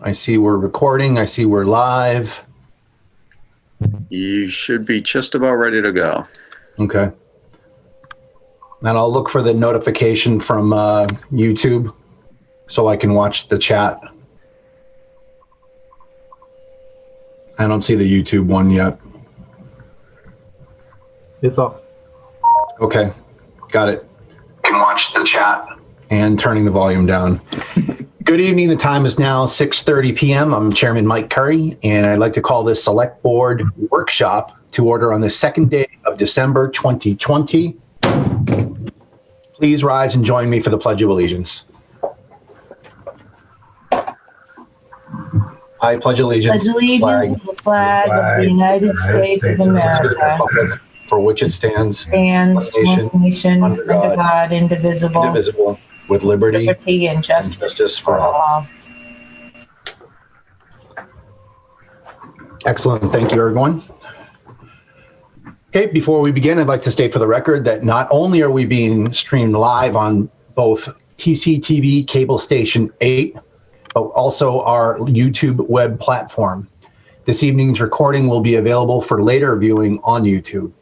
I see we're recording. I see we're live. You should be just about ready to go. Okay. And I'll look for the notification from YouTube so I can watch the chat. I don't see the YouTube one yet. It's off. Okay, got it. I can watch the chat and turning the volume down. Good evening. The time is now 6:30 p.m. I'm Chairman Mike Curry, and I'd like to call this Select Board Workshop to order on the second day of December 2020. Please rise and join me for the Pledge of Allegiance. I pledge allegiance to the flag of the United States of America, for which it stands, one nation, under God, indivisible, with liberty and justice for all. Excellent. Thank you, everyone. Okay, before we begin, I'd like to state for the record that not only are we being streamed live on both TCTV Cable Station 8, but also our YouTube web platform. This evening's recording will be available for later viewing on YouTube.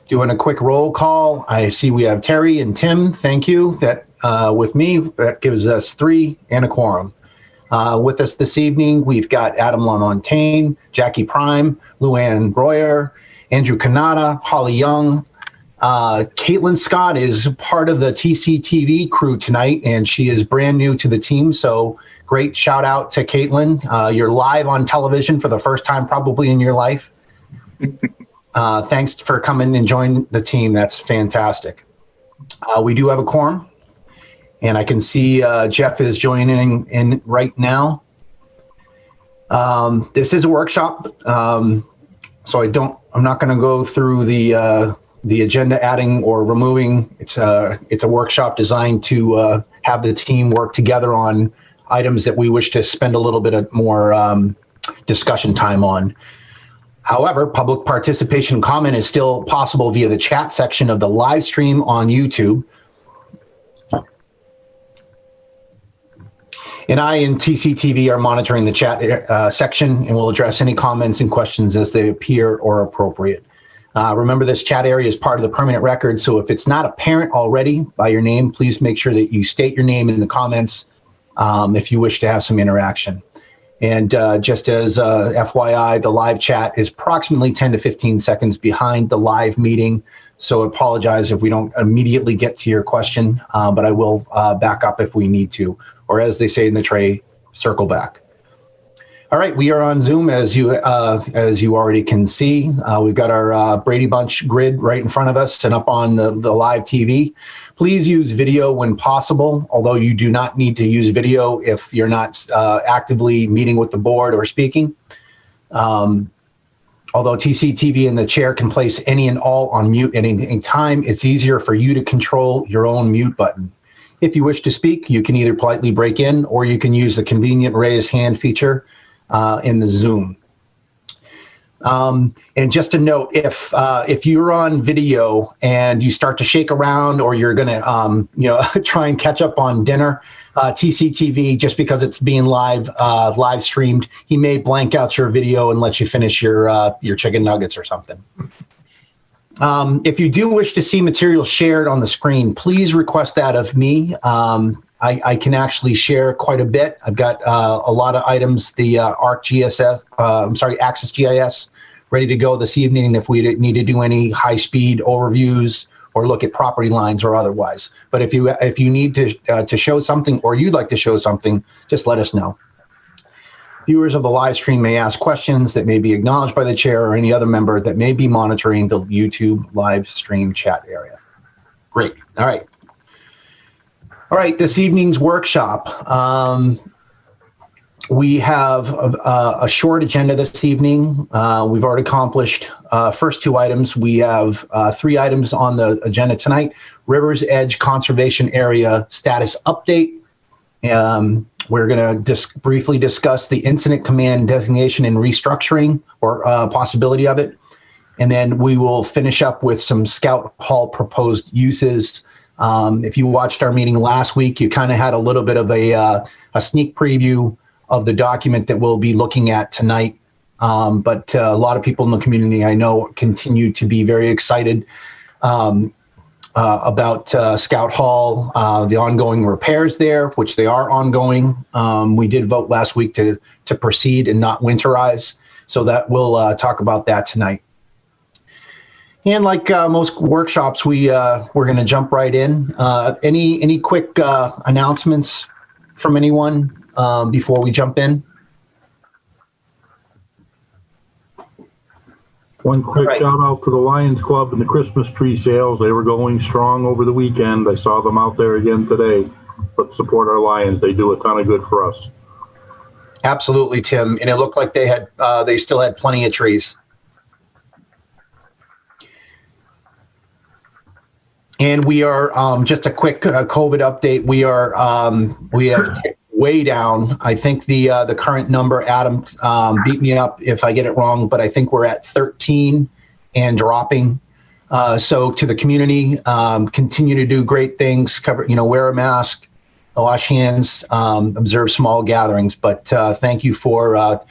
Doing a quick roll call, I see we have Terry and Tim, thank you, that with me, that gives us 3 and a quorum. With us this evening, we've got Adam LaMontagne, Jackie Prime, Luann Breuer, Andrew Kanata, Holly Young. Caitlin Scott is part of the TCTV crew tonight, and she is brand new to the team, so great shout out to Caitlin. You're live on television for the first time probably in your life. Thanks for coming and joining the team. That's fantastic. We do have a quorum, and I can see Jeff is joining in right now. This is a workshop, so I'm not going to go through the agenda adding or removing. It's a workshop designed to have the team work together on items that we wish to spend a little bit of more discussion time on. However, public participation and comment is still possible via the chat section of the live stream on YouTube. And I and TCTV are monitoring the chat section, and will address any comments and questions as they appear or appropriate. Remember, this chat area is part of the permanent record, so if it's not apparent already by your name, please make sure that you state your name in the comments if you wish to have some interaction. And just as FYI, the live chat is approximately 10 to 15 seconds behind the live meeting, so apologize if we don't immediately get to your question, but I will back up if we need to, or as they say in the tray, circle back. All right, we are on Zoom, as you already can see. We've got our Brady Bunch grid right in front of us and up on the live TV. Please use video when possible, although you do not need to use video if you're not actively meeting with the board or speaking. Although TCTV and the chair can place any and all on mute at any time, it's easier for you to control your own mute button. If you wish to speak, you can either politely break in, or you can use the convenient raise hand feature in the Zoom. And just to note, if you're on video and you start to shake around, or you're going to try and catch up on dinner, TCTV, just because it's being live streamed, he may blank out your video and let you finish your chicken nuggets or something. If you do wish to see material shared on the screen, please request that of me. I can actually share quite a bit. I've got a lot of items, the Access GIS, ready to go this evening if we need to do any high-speed overviews or look at property lines or otherwise. But if you need to show something, or you'd like to show something, just let us know. Viewers of the live stream may ask questions that may be acknowledged by the chair or any other member that may be monitoring the YouTube live stream chat area. Great. All right. All right, this evening's workshop. We have a short agenda this evening. We've already accomplished first 2 items. We have 3 items on the agenda tonight. River's Edge Conservation Area status update. We're going to briefly discuss the incident command designation and restructuring, or possibility of it. And then we will finish up with some Scout Hall proposed uses, If you watched our meeting last week, you kind of had a little bit of a sneak preview of the document that we'll be looking at tonight. But a lot of people in the community I know continue to be very excited about Scout Hall, the ongoing repairs there, which they are ongoing. We did vote last week to proceed and not winterize, so that we'll talk about that tonight. And like most workshops, we're going to jump right in. Any quick announcements from anyone before we jump in? One quick shout out to the Lions Club and the Christmas tree sales. They were going strong over the weekend. I saw them out there again today. Let's support our Lions. They do a ton of good for us. Absolutely, Tim. And it looked like they still had plenty of trees. And we are just a quick COVID update. We have ticked way down. I think the current number, Adam, beat me up if I get it wrong, but I think we're at 13 and dropping. So to the community, continue to do great things. Wear a mask, wash hands, observe small gatherings. But thank you for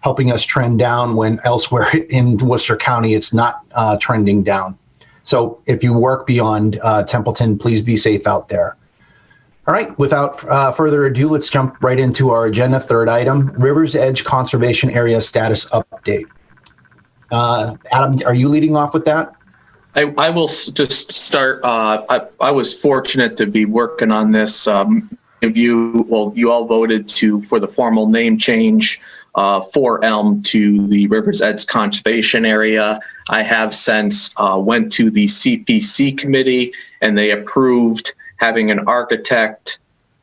helping us trend down when elsewhere in Worcester County it's not trending down. So if you work beyond Templeton, please be safe out there. All right, without further ado, let's jump right into our agenda. Third item, River's Edge Conservation Area Status Update. Adam, are you leading off with that? I will just start. I was fortunate to be working on this. You all voted for the formal name change for Elm to the River's Edge Conservation Area. I have since went to the CPC committee, and they approved having an architect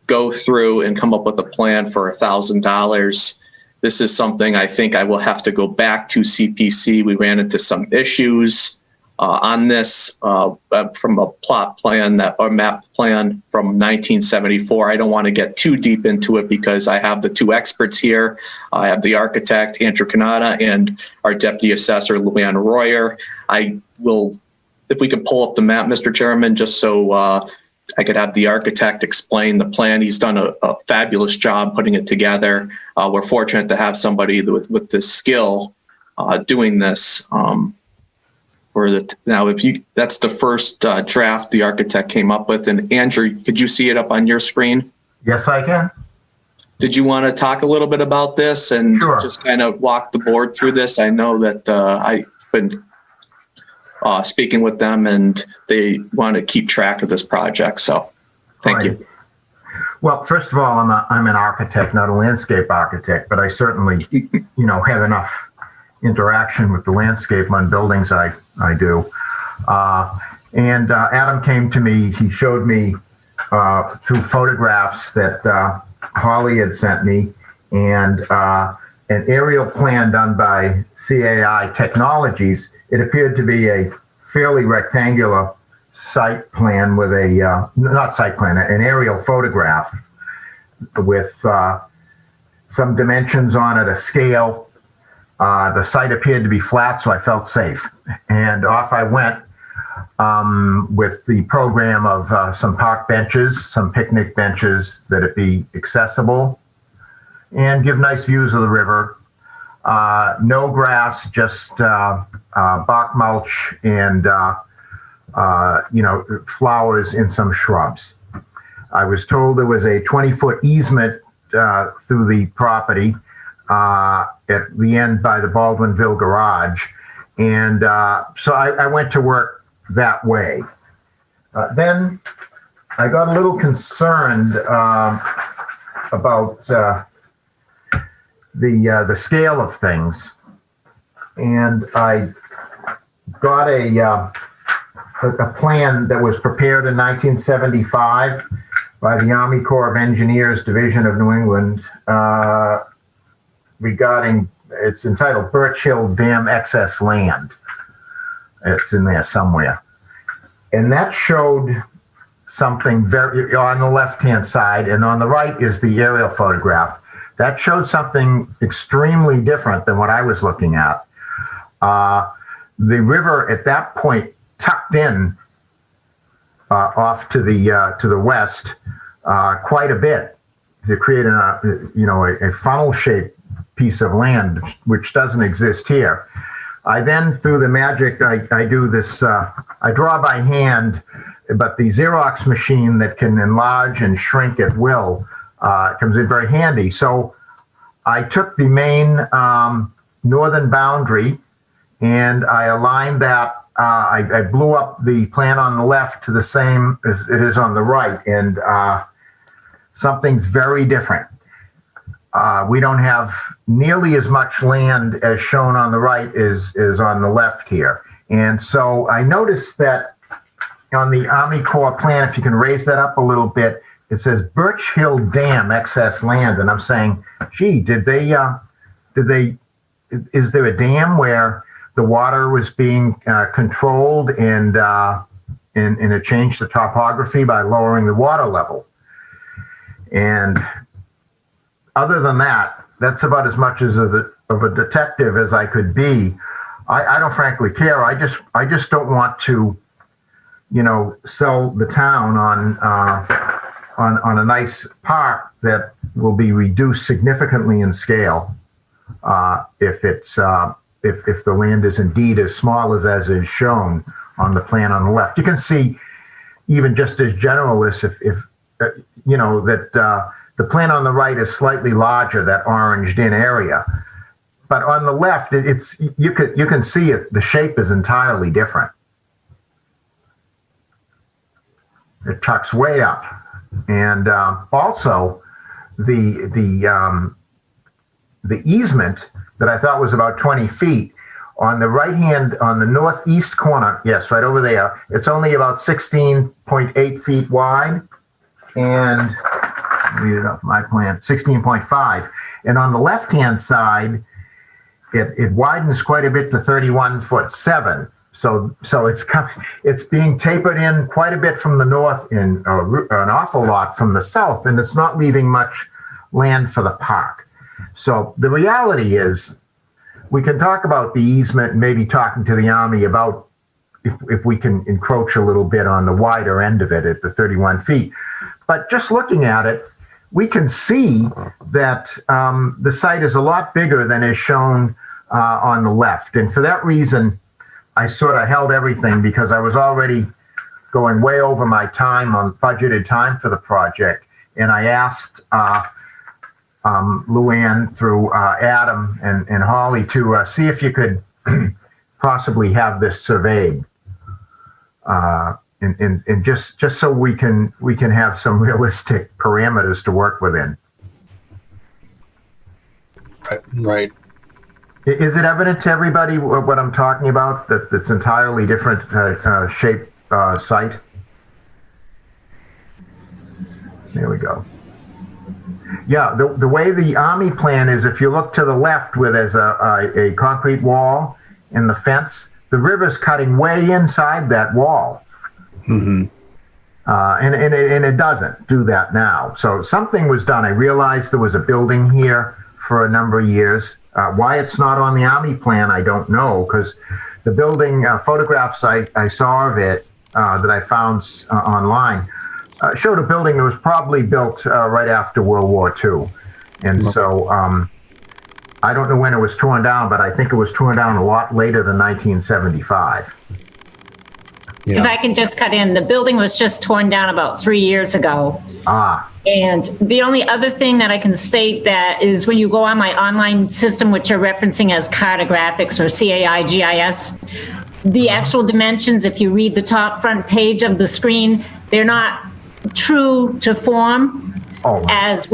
go through and come up with a plan for $1,000. This is something I think I will have to go back to CPC. We ran into some issues on this from a plot plan or map plan from 1974. I don't want to get too deep into it because I have the two experts here. I have the architect, Andrew Kanata, and our deputy assessor, Luann Royer. I will, if we could pull up the map, Mr. Chairman, just so I could have the architect explain the plan. He's done a fabulous job putting it together. We're fortunate to have somebody with this skill doing this. That's the first draft the architect came up with. And Andrew, could you see it up on your screen? Yes, I can. Did you want to talk a little bit about this and Sure. Just kind of walk the board through this? I know that I've been speaking with them and they want to keep track of this project. So thank you. Well, first of all, I'm an architect, not a landscape architect, but I certainly, have enough interaction with the landscape on buildings I do. And Adam came to me, he showed me through photographs that Holly had sent me and an aerial plan done by CAI Technologies. It appeared to be a fairly rectangular site plan with an aerial photograph with some dimensions on it, a scale. The site appeared to be flat, so I felt safe. And off I went with the program of some park benches, some picnic benches that it be accessible and give nice views of the river. No grass, just bark mulch and, flowers and some shrubs. I was told there was a 20-foot easement through the property at the end by the Baldwinville garage. And so I went to work that way. Then I got a little concerned about the scale of things. And I got a plan that was prepared in 1975 by the Army Corps of Engineers Division of New England regarding, it's entitled Birch Hill Dam Excess Land. It's in there somewhere. And that showed something very, on the left-hand side, and on the right is the aerial photograph. That showed something extremely different than what I was looking at. The river at that point tucked in off to the west quite a bit to create a funnel-shaped piece of land, which doesn't exist here. I then, through the magic, I do this, I draw by hand, but the Xerox machine that can enlarge and shrink at will comes in very handy. So I took the main northern boundary and I aligned that. I blew up the plan on the left to the same as it is on the right, and something's very different. We don't have nearly as much land as shown on the right is on the left here. And so I noticed that on the Army Corps plan, if you can raise that up a little bit, it says Birch Hill Dam excess land. And I'm saying, gee, is there a dam where the water was being controlled and it changed the topography by lowering the water level? And other than that, that's about as much as of a detective as I could be. I don't frankly care. I just don't want to, sell the town on a nice park that will be reduced significantly in scale if the land is indeed as small as is shown on the plan on the left. You can see, even just as generalists, if that the plan on the right is slightly larger, that oranged in area, but on the left, you can see it. The shape is entirely different. It tucks way up, and also the easement that I thought was about 20 feet on the right hand, on the northeast corner. Yes, right over there. It's only about 16.8 feet wide, and read it off my plan, 16.5. And on the left-hand side, it widens quite a bit to 31'7". So it's being tapered in quite a bit from the north and an awful lot from the south, and it's not leaving much land for the park. So the reality is, we can talk about the easement and maybe talking to the Army about if we can encroach a little bit on the wider end of it at the 31 feet. But just looking at it, we can see that the site is a lot bigger than is shown on the left. And for that reason, I sort of held everything, because I was already going way over my time on budgeted time for the project. And I asked Luann through Adam and Holly to see if you could possibly have this surveyed. And just so we can have some realistic parameters to work within. Right. Is it evident to everybody what I'm talking about? That it's entirely different shape site. There we go. Yeah, the way the Army plan is, if you look to the left where there's a concrete wall and the fence, the river's cutting way inside that wall. Mm-hmm. And it doesn't do that now. So something was done. I realized there was a building here for a number of years. Why it's not on the Army plan, I don't know, because the building photographs I saw of it that I found online showed a building that was probably built right after World War II. And so I don't know when it was torn down, but I think it was torn down a lot later than 1975. Yeah. If I can just cut in, the building was just torn down about 3 years ago. And the only other thing that I can state that is when you go on my online system, which you're referencing as cartographics or CAIGIS, the actual dimensions, if you read the top front page of the screen, they're not true to form. Whereas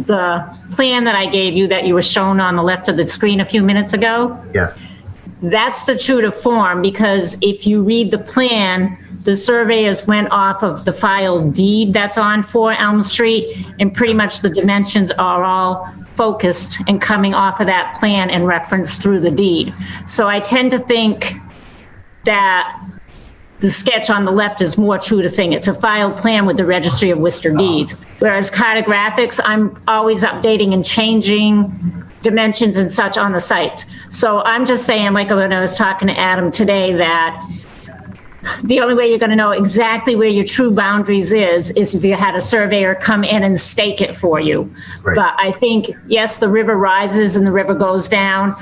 the plan that I gave you that you were shown on the left of the screen a few minutes ago. Yes. That's the true to form, because if you read the plan, the surveyors went off of the file deed that's on 4 Elm Street, and pretty much the dimensions are all focused and coming off of that plan and referenced through the deed. So I tend to think that the sketch on the left is more true to thing. It's a filed plan with the Registry of Worcester Deeds. Whereas cartographics, I'm always updating and changing dimensions and such on the sites. So I'm just saying, like when I was talking to Adam today, that the only way you're going to know exactly where your true boundaries is if you had a surveyor come in and stake it for you. Right. But I think, yes, the river rises and the river goes down.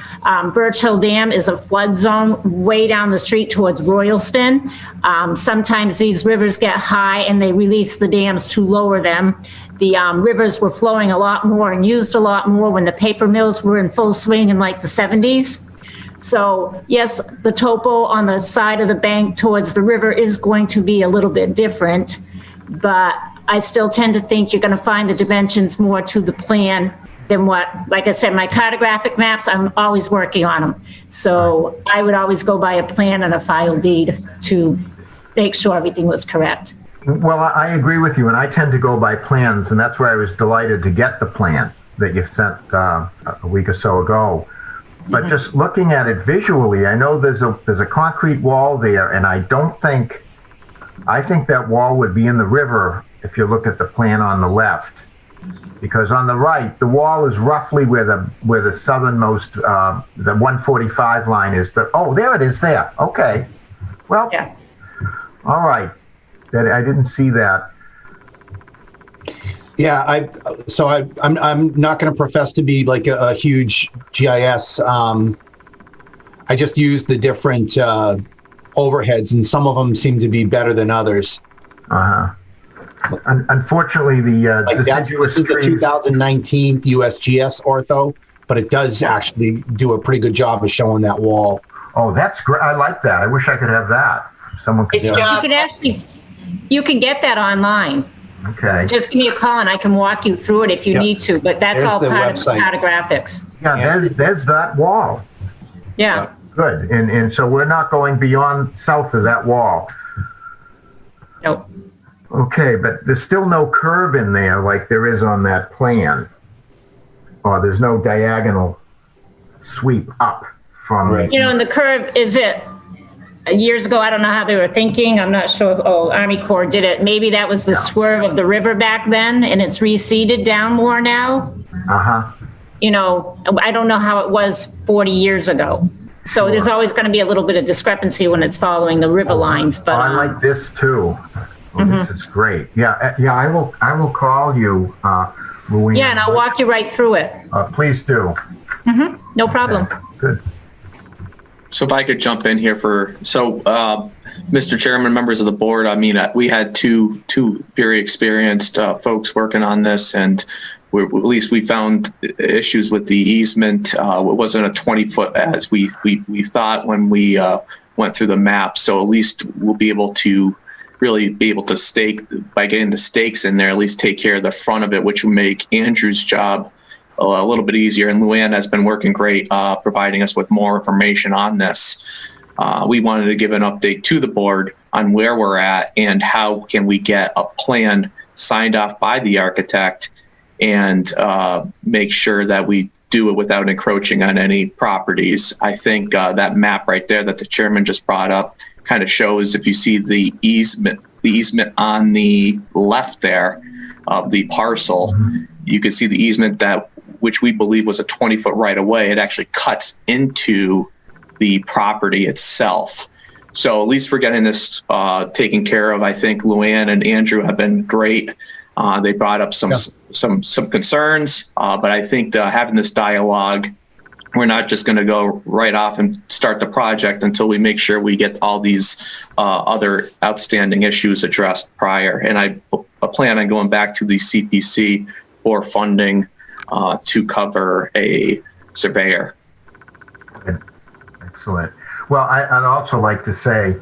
Birch Hill Dam is a flood zone way down the street towards Royalston. Sometimes these rivers get high and they release the dams to lower them. The rivers were flowing a lot more and used a lot more when the paper mills were in full swing in like the 70s. So yes, the topo on the side of the bank towards the river is going to be a little bit different, but I still tend to think you're going to find the dimensions more to the plan than what, like I said, my cartographic maps, I'm always working on them. So I would always go by a plan and a file deed to make sure everything was correct. Well, I agree with you, and I tend to go by plans, and that's why I was delighted to get the plan that you sent a week or so ago. But just looking at it visually, I know there's a concrete wall there, and I think that wall would be in the river if you look at the plan on the left, because on the right, the wall is roughly where the southernmost, the 145 line is. Oh, there it is there. Okay. Well, Yeah. all right. I didn't see that. Yeah, I'm not going to profess to be like a huge GIS. I just use the different overheads, and some of them seem to be better than others. Unfortunately, the Like deciduous this is the trees. 2019 USGS ortho, but it does actually do a pretty good job of showing that wall. Oh, that's great. I like that. I wish I could have that. Someone could. It's You can get that online. Okay. Just give me a call and I can walk you through it if you Yep. need to, but that's There's all the part of website. cartographics. Yeah, there's that wall. Yeah. Good. And so we're not going beyond south of that wall. Nope. Okay, but there's still no curve in there like there is on that plan. Or there's no diagonal sweep up from. Right. You know, and the curve, is it years ago? I don't know how they were thinking. I'm not sure. Oh, Army Corps did it. Maybe that was the swerve of the river back then and it's receded down more now. You know, I don't know how it was 40 years ago. So there's always going to be a little bit of discrepancy when it's following the river lines, but. I like this too. Oh, this is great. Yeah, I will call you, Luann. Yeah, and I'll walk you right through it. Please do. No problem. Good. So if I could jump in here Mr. Chairman, members of the board, I mean, we had two very experienced folks working on this, and at least we found issues with the easement. It wasn't a 20-foot as we thought when we went through the map. So at least we'll be able to really be able to stake, by getting the stakes in there, at least take care of the front of it, which will make Andrew's job a little bit easier. And Luann has been working great, providing us with more information on this. We wanted to give an update to the board on where we're at and how can we get a plan signed off by the architect and make sure that we do it without encroaching on any properties. I think that map right there that the chairman just brought up kind of shows, if you see the easement on the left there of the parcel, you can see the easement which we believe was a 20-foot right of way. It actually cuts into the property itself. So at least we're getting this taken care of. I think Luann and Andrew have been great. They brought up some concerns, but I think having this dialogue, we're not just going to go right off and start the project until we make sure we get all these other outstanding issues addressed prior. And I plan on going back to the CPC for funding to cover a surveyor. Excellent. Well, I'd also like to say,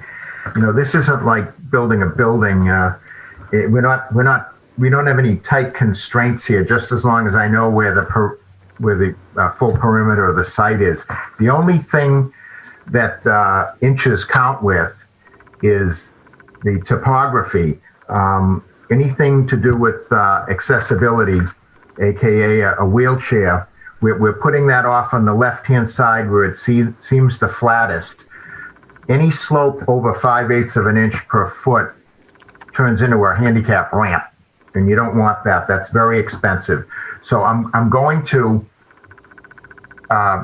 this isn't like building a building. We don't have any tight constraints here. Just as long as I know where the full perimeter of the site is. The only thing that inches count with is the topography. Anything to do with accessibility, aka a wheelchair, we're putting that off on the left-hand side where it seems the flattest. Any slope over 5/8 of an inch per foot turns into a handicap ramp, and you don't want that. That's very expensive. So I'm going to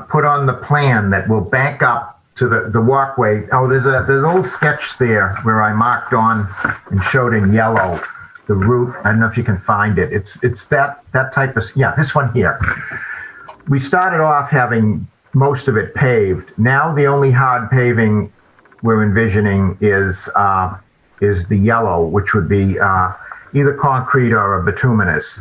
put on the plan that we'll bank up to the walkway. Oh, there's a little sketch there where I marked on and showed in yellow the route. I don't know if you can find it. It's that type of, yeah, this one here. We started off having most of it paved. Now the only hard paving we're envisioning is the yellow, which would be either concrete or a bituminous.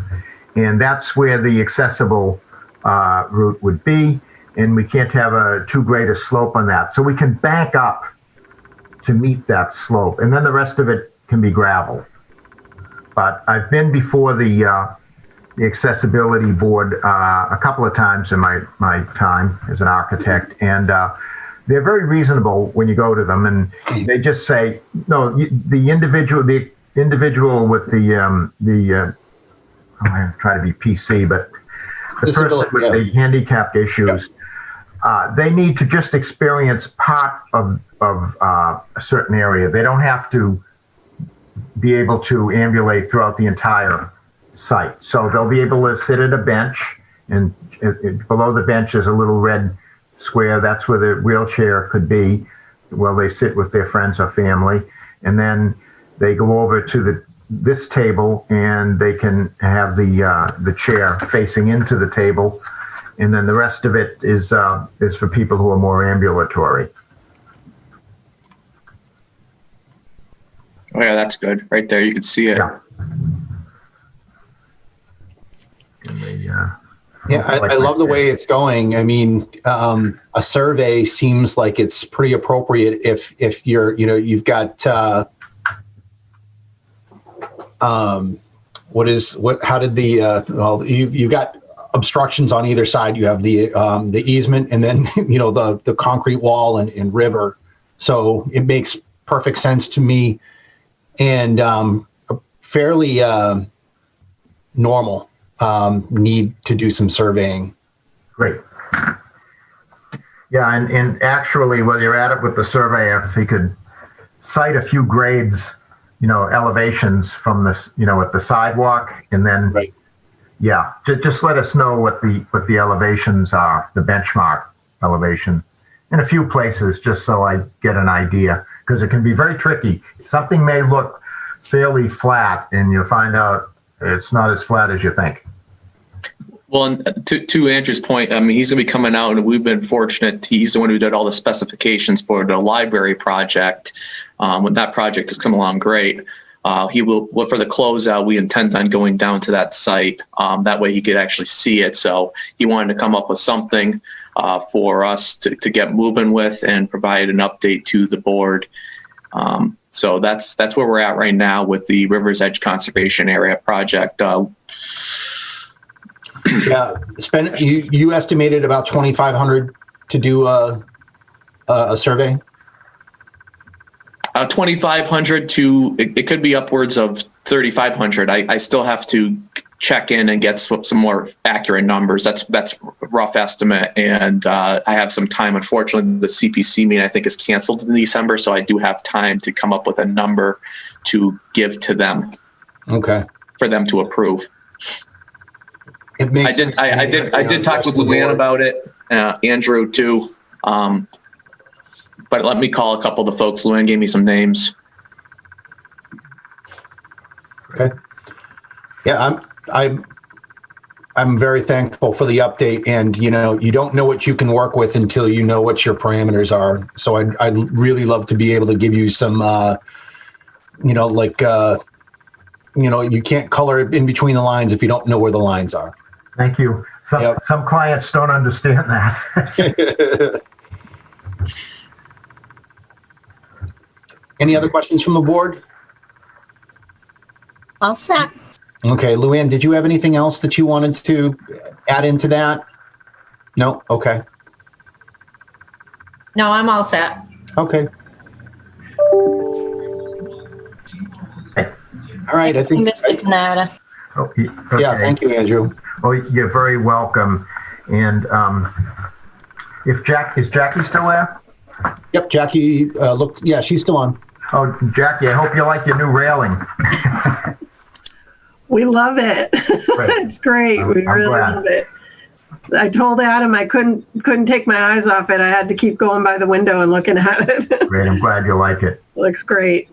And that's where the accessible route would be. And we can't have too great a slope on that. So we can bank up to meet that slope. And then the rest of it can be gravel. But I've been before the accessibility board a couple of times in my time as an architect. And they're very reasonable when you go to them. And they just say, no, the individual with I try to be PC, but the person with the handicapped issues, they need to just experience part of a certain area. They don't have to be able to ambulate throughout the entire site. So they'll be able to sit at a bench, and below the bench is a little red square. That's where the wheelchair could be, while they sit with their friends or family. And then they go over to this table, and they can have the chair facing into the table, and then the rest of it is for people who are more ambulatory. Oh yeah, that's good. Right there, you can see it. Yeah. Yeah, I love the way it's going. I mean, a survey seems like it's pretty appropriate if you're, you've got you've got obstructions on either side. You have the easement, and then the concrete wall and river. So it makes perfect sense to me, and fairly normal need to do some surveying. Great. Yeah, and actually, while you're at it with the surveyor, if he could cite a few grades, elevations from this, at the sidewalk, and then, right. Yeah, just let us know what the elevations are, the benchmark elevation, in a few places, just so I get an idea, because it can be very tricky. Something may look fairly flat, and you'll find out it's not as flat as you think. Well, and to Andrew's point, I mean, he's going to be coming out, and we've been fortunate. He's the one who did all the specifications for the library project. When that project has come along great, he will, for the closeout, we intend on going down to that site. That way he could actually see it. So he wanted to come up with something for us to get moving with and provide an update to the board. So that's where we're at right now with the River's Edge Conservation Area project. Yeah, you estimated about 2,500 to do a survey. 2,500 to it could be upwards of 3,500. I still have to check in and get some more accurate numbers. That's a rough estimate, and I have some time. Unfortunately, the CPC meeting I think is canceled in December, so I do have time to come up with a number to give to them. Okay. For them to approve. It makes I did talk with Luann about it, Andrew too. But let me call a couple of the folks. Luann gave me some names. Okay. Yeah, I'm very thankful for the update, and you don't know what you can work with until you know what your parameters are. So I'd really love to be able to give you some, you can't color in between the lines if you don't know where the lines are. Thank you. Some clients don't understand that. Any other questions from the board? All set. Okay, Luann, did you have anything else that you wanted to add into that? No? Okay. No, I'm all set. Okay. All right, I think. Mr. Canada. Okay. Yeah, thank you, Andrew. Oh, you're very welcome. And is Jackie still there? Yep, Jackie, yeah, she's still on. Oh, Jackie, I hope you like your new railing. We love it. It's great. We really love it. I told Adam I couldn't take my eyes off it. I had to keep going by the window and looking at it. Great. I'm glad you like it. Looks great.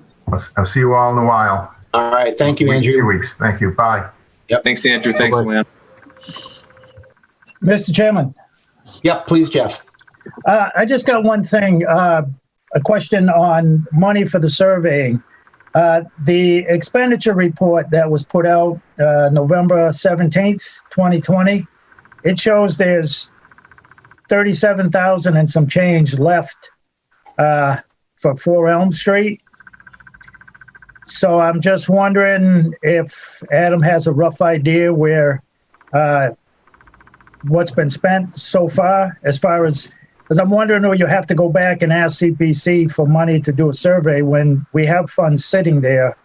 I'll see you all in a while. All right. Thank you, 2 Andrew. weeks. Thank you. Bye. Thanks, Andrew. Thanks, Luann. Mr. Chairman, Yep, please, Jeff. I just got one thing, a question on money for the surveying. The expenditure report that was put out November 17th, 2020, it shows there's 37,000 and some change left for 4 Elm Street. So I'm just wondering if Adam has a rough idea where what's been spent so far, as because I'm wondering, or you have to go back and ask CPC for money to do a survey when we have funds sitting there.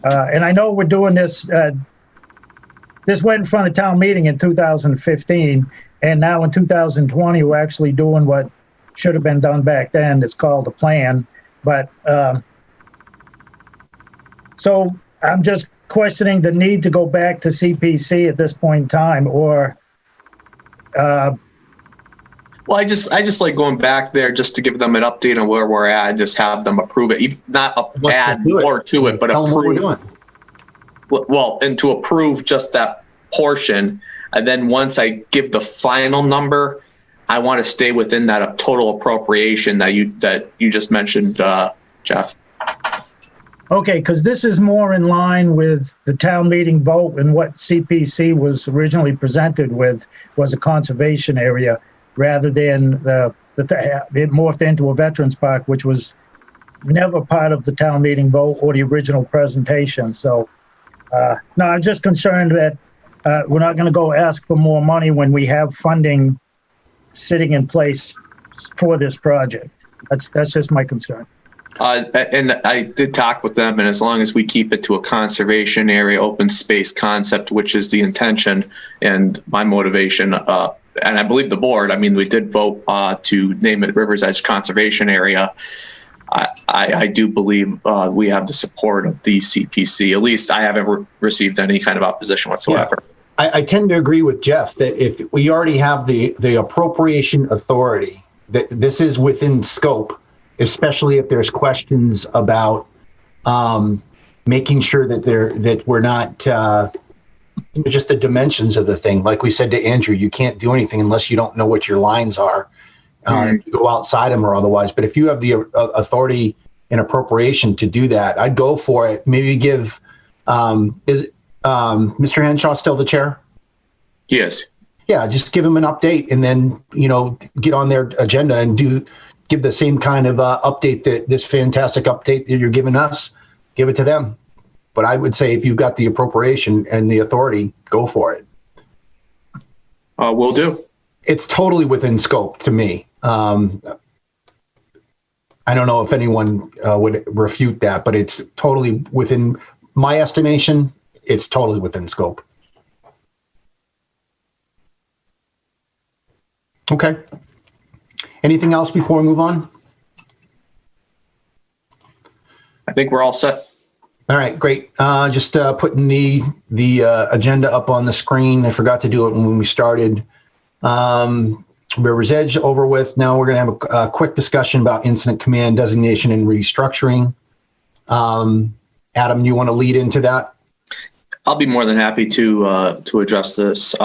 And I know we're doing this, this went in front of town meeting in 2015, and now in 2020, we're actually doing what should have been done back then. It's called a plan. But so I'm just questioning the need to go back to CPC at this point in time, or Well, I just like going back there just to give them an update on where we're at, just have them approve it, not add more to it, but Tell them what we're doing. well, and to approve just that portion. And then once I give the final number, I want to stay within that total appropriation that you just mentioned, Jeff. okay, because this is more in line with the town meeting vote, and what CPC was originally presented with was a conservation area, rather than it morphed into a veterans park, which was never part of the town meeting vote or the original presentation. So, no, I'm just concerned that we're not going to go ask for more money when we have funding sitting in place for this project. That's just my concern. And I did talk with them, and as long as we keep it to a conservation area, open space concept, which is the intention and my motivation, and I believe the board, I mean, we did vote to name it River's Edge Conservation Area. I do believe we have the support of the CPC. At least I haven't received any kind of opposition whatsoever. Yeah. I tend to agree with Jeff that if we already have the appropriation authority, that this is within scope, especially if there's questions about making sure that we're not just the dimensions of the thing. Like we said to Andrew, you can't do anything unless you don't know what your lines are. You go outside them or otherwise. But if you have the authority and appropriation to do that, I'd go for it. Maybe give, is Mr. Henshaw still the chair? Yes. Yeah, just give him an update, and then, get on their agenda and give the same kind of update, that this fantastic update that you're giving us, give it to them. But I would say if you've got the appropriation and the authority, go for it. Will do. It's totally within scope to me. I don't know if anyone would refute that, but it's totally within my estimation. It's totally within scope. Okay. Anything else before we move on? I think we're all set. All right, great. Just putting the agenda up on the screen. I forgot to do it when we started. River's Edge over with. Now we're going to have a quick discussion about incident command, designation, and restructuring. Adam, you want to lead into that? I'll be more than happy to address this.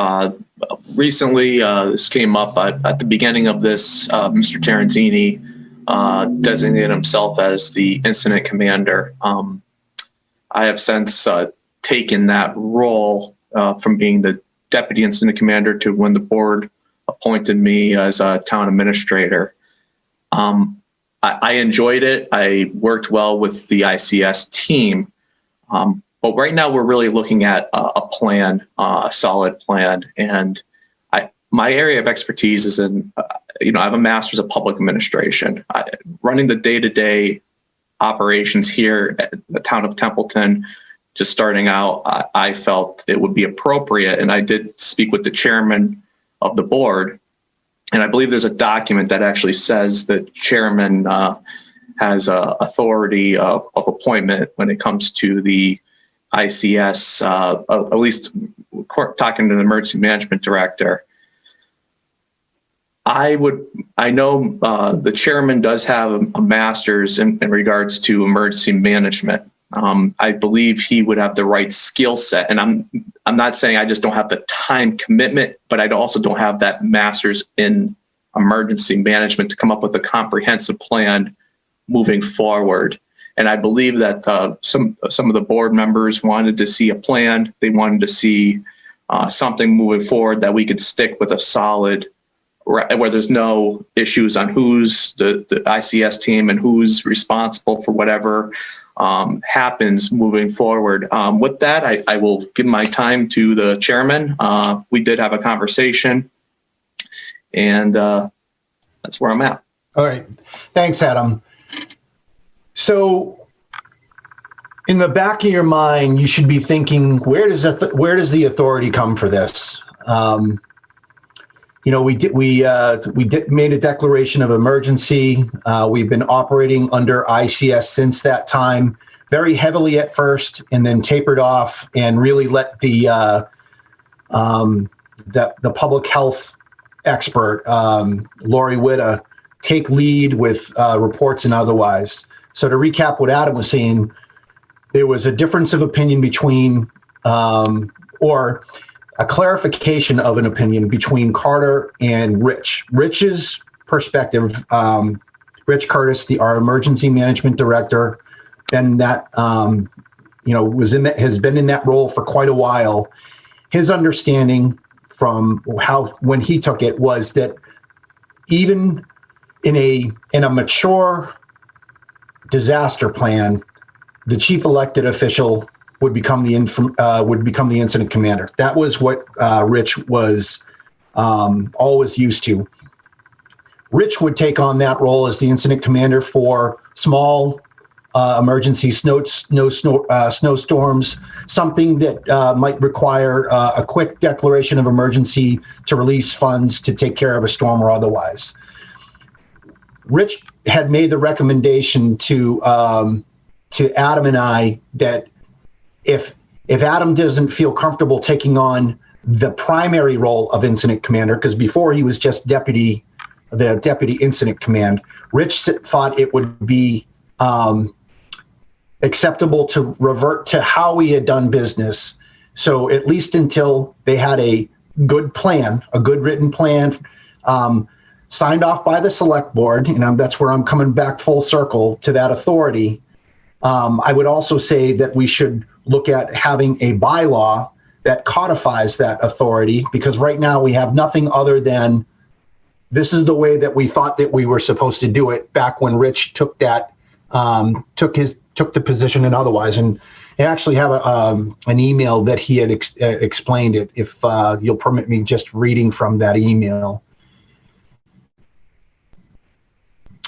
Recently, this came up at the beginning of this. Mr. Terenzini designated himself as the incident commander. I have since taken that role from being the deputy incident commander to when the board appointed me as a town administrator. I enjoyed it. I worked well with the ICS team. But right now we're really looking at a plan, a solid plan. And my area of expertise is in, I have a master's of public administration. Running the day-to-day operations here at the town of Templeton, just starting out, I felt it would be appropriate. And I did speak with the chairman of the board. And I believe there's a document that actually says that chairman has authority of appointment when it comes to the ICS, at least talking to the emergency management director. I know the chairman does have a master's in regards to emergency management. I believe he would have the right skill set, and I'm not saying I just don't have the time commitment, but I also don't have that master's in emergency management to come up with a comprehensive plan moving forward. And I believe that some of the board members wanted to see a plan. They wanted to see something moving forward that we could stick with a solid, where there's no issues on who's the ICS team and who's responsible for whatever happens moving forward. With that, I will give my time to the chairman. We did have a conversation, and that's where I'm at. All right. Thanks, Adam. So in the back of your mind, you should be thinking, where does the authority come for this? We made a declaration of emergency. We've been operating under ICS since that time, very heavily at first, and then tapered off and really let the public health expert, Lori Witta, take lead with reports and otherwise. So to recap what Adam was saying, there was a difference of opinion between, or a clarification of an opinion between Carter and Rich. Rich's perspective, Rich Curtis, our emergency management director, and that has been in that role for quite a while. His understanding from when he took it was that even in a mature disaster plan, the chief elected official would become the incident commander. That was what Rich was always used to. Rich would take on that role as the incident commander for small emergency snowstorms, something that might require a quick declaration of emergency to release funds to take care of a storm or otherwise. Rich had made the recommendation to Adam and I that if Adam doesn't feel comfortable taking on the primary role of incident commander, because before he was just the deputy incident command, Rich thought it would be acceptable to revert to how we had done business. So at least until they had a good plan, a good written plan, signed off by the select board, and that's where I'm coming back full circle to that authority. I would also say that we should look at having a bylaw that codifies that authority, because right now we have nothing other than this is the way that we thought that we were supposed to do it back when Rich took that, took the position and otherwise. And I actually have an email that he had explained it, if you'll permit me just reading from that email.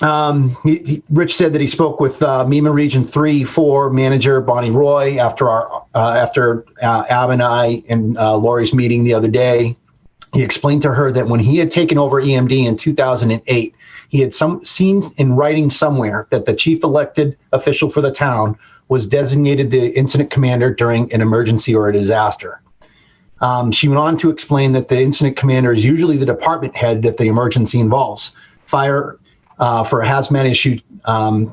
Rich said that he spoke with MEMA Region 3-4 manager Bonnie Roy after Ab and I and Lori's meeting the other day. He explained to her that when he had taken over EMD in 2008, he had seen in writing somewhere that the chief elected official for the town was designated the incident commander during an emergency or a disaster. She went on to explain that the incident commander is usually the department head that the emergency involves. Fire, for a hazmat issue,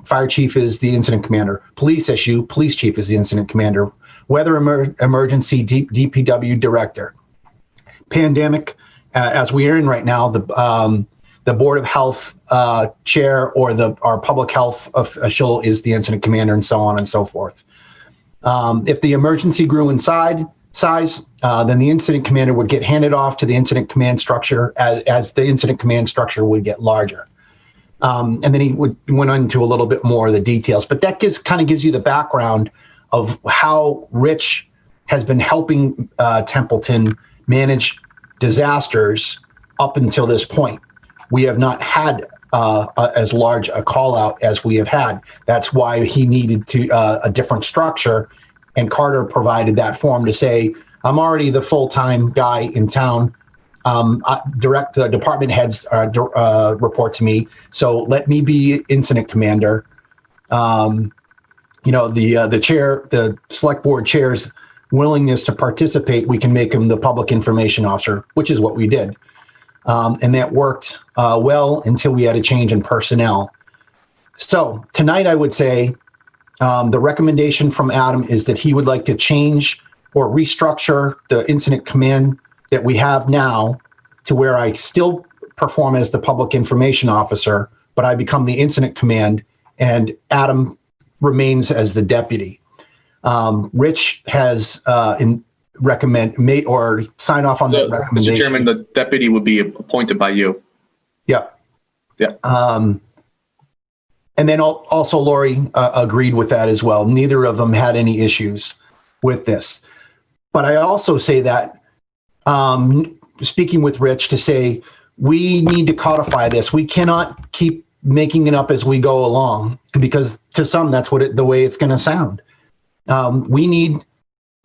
fire chief is the incident commander. Police issue, police chief is the incident commander. Weather emergency, DPW director. Pandemic, as we are in right now, the Board of Health chair or our public health official is the incident commander, and so on and so forth. If the emergency grew in size, then the incident commander would get handed off to the incident command structure as the incident command structure would get larger. And then he went into a little bit more of the details, but that kind of gives you the background of how Rich has been helping Templeton manage disasters up until this point. We have not had as large a call out as we have had. That's why he needed a different structure, and Carter provided that form to say, I'm already the full-time guy in town. The department heads report to me, so let me be incident commander. The chair, the select board chair's willingness to participate, we can make him the public information officer, which is what we did. And that worked well until we had a change in personnel. So tonight, I would say the recommendation from Adam is that he would like to change or restructure the incident command that we have now to where I still perform as the public information officer, but I become the incident command and Adam remains as the deputy. Rich has sign off on that recommendation. Mr. Chairman, the deputy would be appointed by you. Yep. Yeah. And then also Lori agreed with that as well. Neither of them had any issues with this. But I also say that, speaking with Rich, to say we need to codify this. We cannot keep making it up as we go along, because to some, that's the way it's going to sound. We need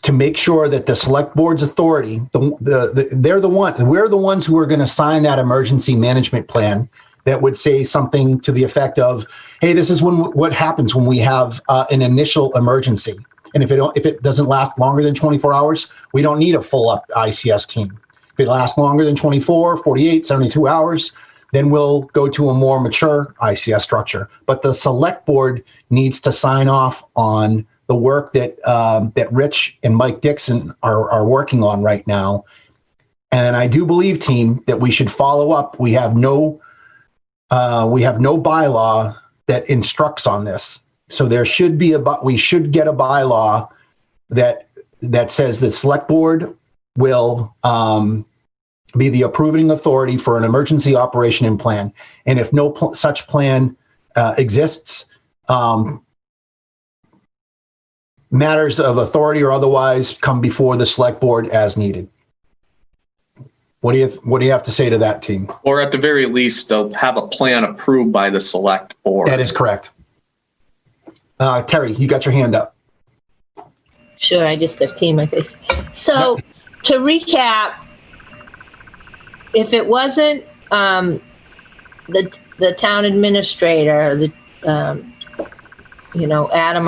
to make sure that the select board's authority, we're the ones who are going to sign that emergency management plan that would say something to the effect of, hey, this is what happens when we have an initial emergency. And if it doesn't last longer than 24 hours, we don't need a full up ICS team. If it lasts longer than 24, 48, 72 hours, then we'll go to a more mature ICS structure. But the select board needs to sign off on the work that Rich and Mike Dixon are working on right now. And I do believe, team, that we should follow up. We have no bylaw that instructs on this. So there should be we should get a bylaw that says the select board will be the approving authority for an emergency operation and plan. And if no such plan exists, matters of authority or otherwise come before the select board as needed. What do you have to say to that, team? Or at the very least, they'll have a plan approved by the select board. That is correct. Terry, you got your hand up. Sure, I just got tea in my face. So to recap, if it wasn't the town administrator, Adam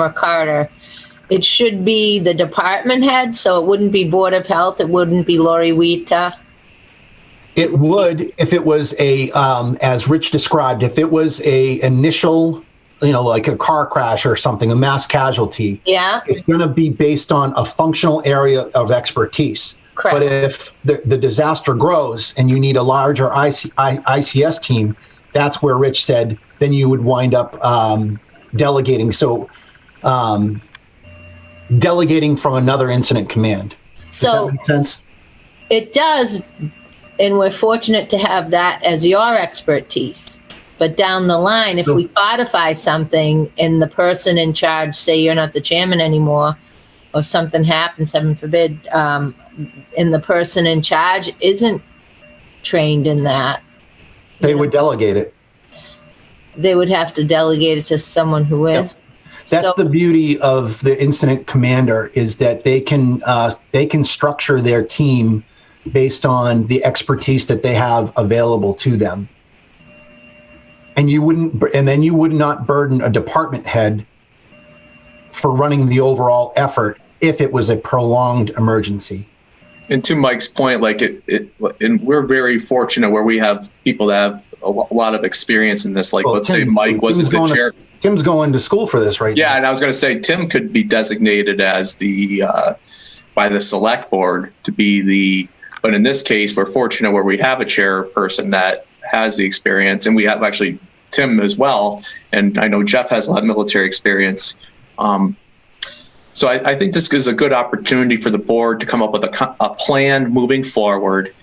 or Carter, it should be the department head. So it wouldn't be Board of Health. It wouldn't be Lori Wita. It would if it was as Rich described, if it was a initial, like a car crash or something, a mass casualty. Yeah. It's going to be based on a functional area of expertise. Correct. But if the disaster grows and you need a larger ICS team, that's where Rich said, then you would wind up delegating. So delegating from another incident command. Does that make sense? It does. And we're fortunate to have that as your expertise. But down the line, if we codify something and the person in charge, say you're not the chairman anymore, or something happens, heaven forbid, and the person in charge isn't trained in that, they would delegate it. They would have to delegate it to someone who is. Yep. That's the beauty of the incident commander, is that they can structure their team based on the expertise that they have available to them. And then you would not burden a department head for running the overall effort if it was a prolonged emergency. And to Mike's point, and we're very fortunate where we have people that have a lot of experience in this. Let's say Mike wasn't the chair. Tim's going to school for this right now. Yeah, and I was going to say Tim could be designated as by the select board to be but in this case, we're fortunate where we have a chairperson that has the experience, and we have actually Tim as well. And I know Jeff has a lot of military experience. So I think this is a good opportunity for the board to come up with a plan moving forward.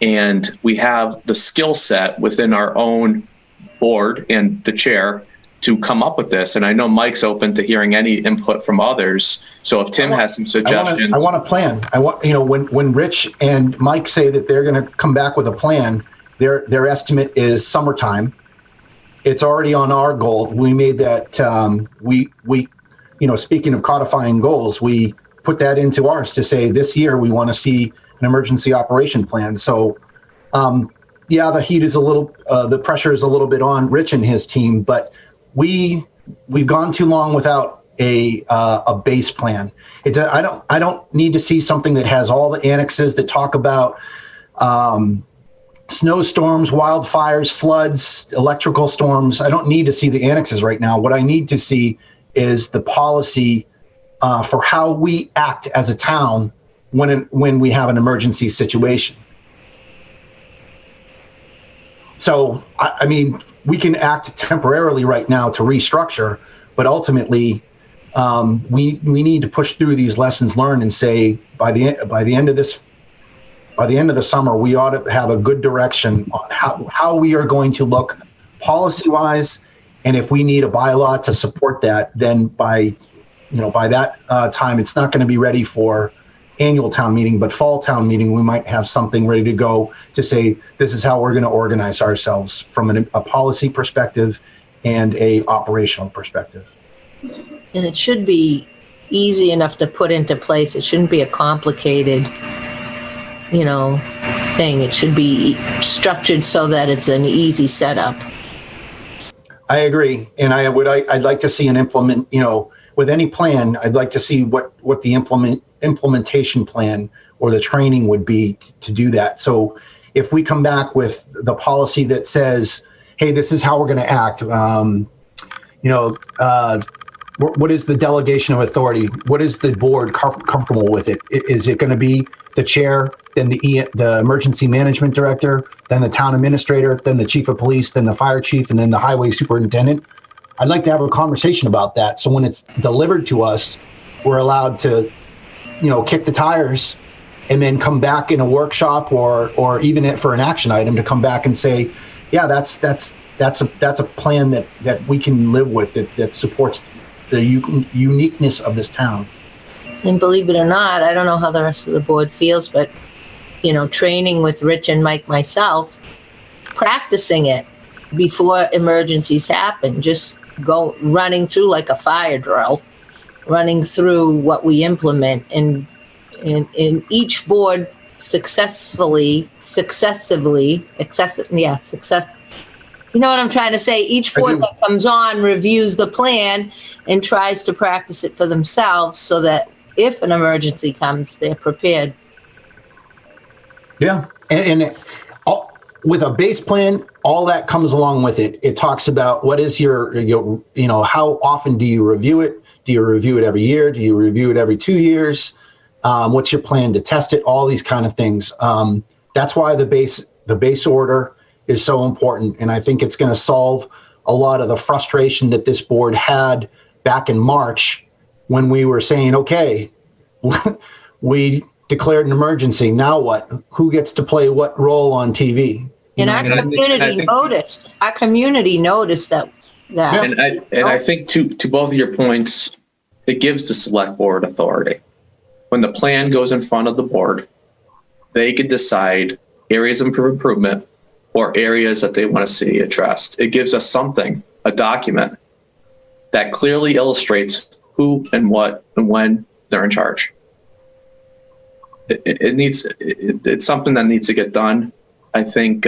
And we have the skill set within our own board and the chair to come up with this. And I know Mike's open to hearing any input from others. So if Tim has some suggestions. I want a plan. When Rich and Mike say that they're going to come back with a plan, their estimate is summertime. It's already on our goal. We made that, speaking of codifying goals, we put that into ours to say this year we want to see an emergency operation plan. So, the heat is the pressure is a little bit on Rich and his team, but we've gone too long without a base plan. I don't need to see something that has all the annexes that talk about snowstorms, wildfires, floods, electrical storms. I don't need to see the annexes right now. What I need to see is the policy for how we act as a town when we have an emergency situation. So, I mean, we can act temporarily right now to restructure, but ultimately, we need to push through these lessons learned and say by the end of the summer, we ought to have a good direction on how we are going to look policy-wise, and if we need a bylaw to support that, then by that time, it's not going to be ready for annual town meeting, but fall town meeting, we might have something ready to go to say, this is how we're going to organize ourselves from a policy perspective and a operational perspective. And it should be easy enough to put into place. It shouldn't be a complicated, thing. It should be structured so that it's an easy setup. I agree. And I'd like to see an with any plan, I'd like to see what the implementation plan or the training would be to do that. So if we come back with the policy that says, hey, this is how we're going to act, what is the delegation of authority? What is the board comfortable with it? Is it going to be the chair, then the emergency management director, then the town administrator, then the chief of police, then the fire chief, and then the highway superintendent? I'd like to have a conversation about that. So when it's delivered to us, we're allowed to, kick the tires and then come back in a workshop or even for an action item to come back and say, yeah, that's a plan that we can live with, that supports the uniqueness of this town. And believe it or not, I don't know how the rest of the board feels, but, training with Rich and Mike, myself, practicing it before emergencies happen, just go running through like a fire drill, running through what we implement, and each board successively, you know what I'm trying to say? Each board that comes on reviews the plan and tries to practice it for themselves so that if an emergency comes, they're prepared. Yeah. And with a base plan, all that comes along with it. It talks about what is your how often do you review it? Do you review it every year? Do you review it every 2 years? What's your plan to test it? All these kind of things. That's why the base order is so important. And I think it's going to solve a lot of the frustration that this board had back in March when we were saying, okay, we declared an emergency. Now what? Who gets to play what role on TV? And our community noticed. Our community noticed that. And I think to both of your points, it gives the select board authority. When the plan goes in front of the board, they could decide areas of improvement or areas that they want to see addressed. It gives us something, a document that clearly illustrates who and what and when they're in charge. It's something that needs to get done. I think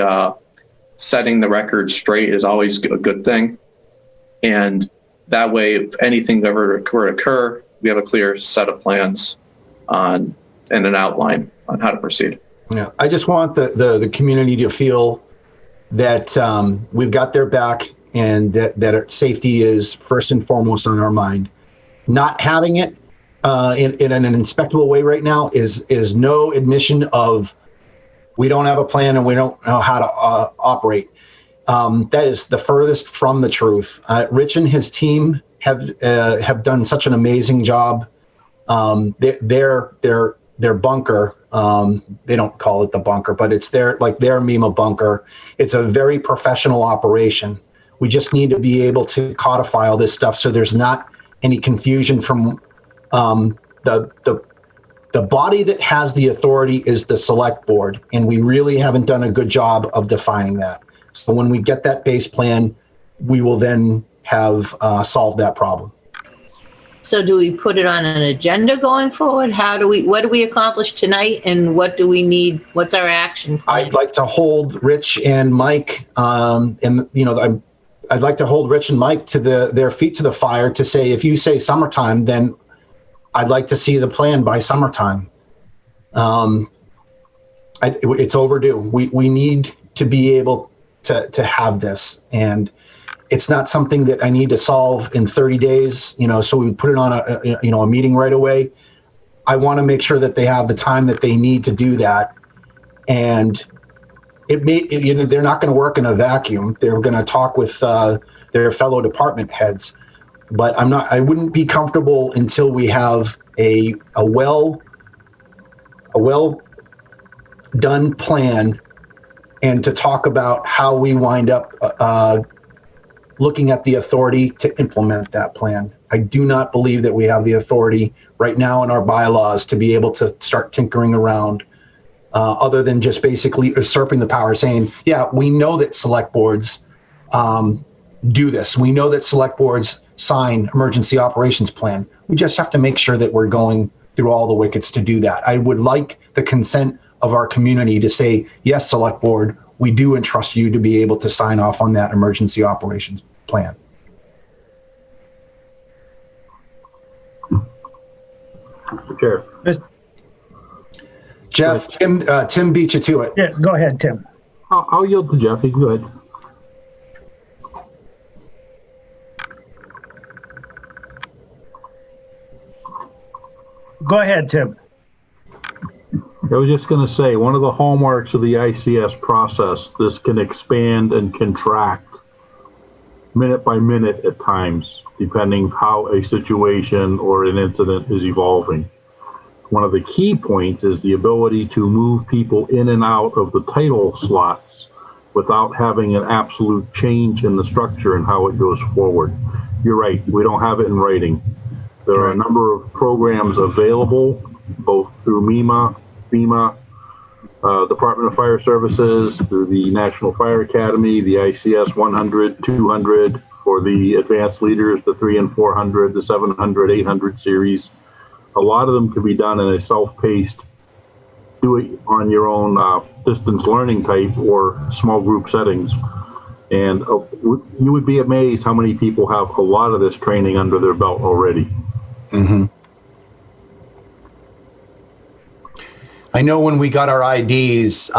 setting the record straight is always a good thing. And that way, if anything ever were to occur, we have a clear set of plans and an outline on how to proceed. Yeah, I just want the community to feel that we've got their back and that safety is first and foremost on our mind. Not having it in an inspectable way right now is no admission of we don't have a plan and we don't know how to operate. That is the furthest from the truth. Rich and his team have done such an amazing job. Their bunker, they don't call it the bunker, but it's their MEMA bunker. It's a very professional operation. We just need to be able to codify all this stuff so there's not any confusion from the body that has the authority is the select board, and we really haven't done a good job of defining that. So when we get that base plan, we will then have solved that problem. So do we put it on an agenda going forward? What do we accomplish tonight, and what do we need? What's our action plan? I'd like to hold Rich and Mike, I'd like to hold Rich and Mike to their feet to the fire to say, if you say summertime, then I'd like to see the plan by summertime. It's overdue. We need to be able to have this, and it's not something that I need to solve in 30 days, so we put it on a meeting right away. I want to make sure that they have the time that they need to do that. And they're not going to work in a vacuum. They're going to talk with their fellow department heads, but I wouldn't be comfortable until we have a well done plan, and to talk about how we wind up looking at the authority to implement that plan. I do not believe that we have the authority right now in our bylaws to be able to start tinkering around, other than just basically usurping the power, saying, yeah, we know that select boards do this. We know that select boards sign emergency operations plan. We just have to make sure that we're going through all the wickets to do that. I would like the consent of our community to say, yes, select board, we do entrust you to be able to sign off on that emergency operations plan. Chair. Jeff, Tim beat you to it. Yeah, go ahead, Tim. I'll yield to Jeff. He's good. Go ahead, Tim. I was just going to say, one of the hallmarks of the ICS process, this can expand and contract minute by minute at times, depending how a situation or an incident is evolving. One of the key points is the ability to move people in and out of the title slots without having an absolute change in the structure and how it goes forward. You're right, we don't have it in writing. There are a number of programs available, both through FEMA, Department of Fire Services, through the National Fire Academy, the ICS 100, 200, for the advanced leaders, the 300 and 400, the 700, 800 series. A lot of them can be done in a self-paced, do it on your own distance learning type or small group settings. And you would be amazed how many people have a lot of this training under their belt already. Mm-hmm. I know when we got our IDs,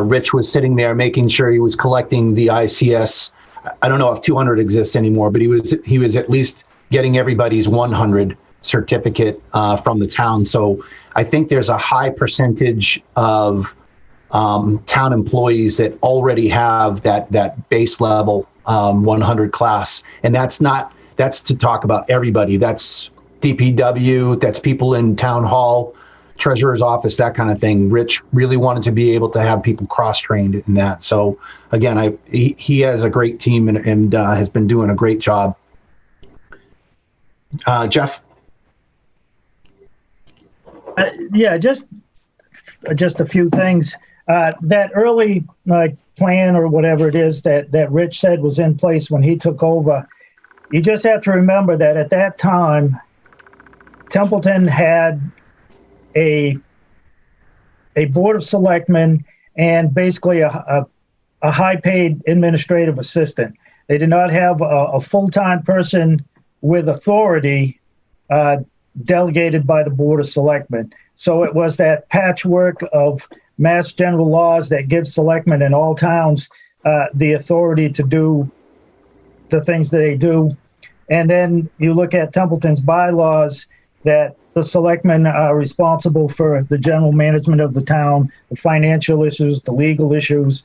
Rich was sitting there making sure he was collecting the ICS. I don't know if 200 exists anymore, but he was at least getting everybody's 100 certificate from the town. So I think there's a high percentage of town employees that already have that base level 100 class, and that's to talk about everybody. That's DPW, that's people in town hall, treasurer's office, that kind of thing. Rich really wanted to be able to have people cross-trained in that. So again, he has a great team and has been doing a great job. Jeff? Yeah, just a few things. That early plan or whatever it is that Rich said was in place when he took over, you just have to remember that at that time, Templeton had a board of selectmen and basically a high-paid administrative assistant. They did not have a full-time person with authority delegated by the board of selectmen. So it was that patchwork of mass general laws that gives selectmen in all towns the authority to do the things that they do. And then you look at Templeton's bylaws that the selectmen are responsible for the general management of the town, the financial issues, the legal issues.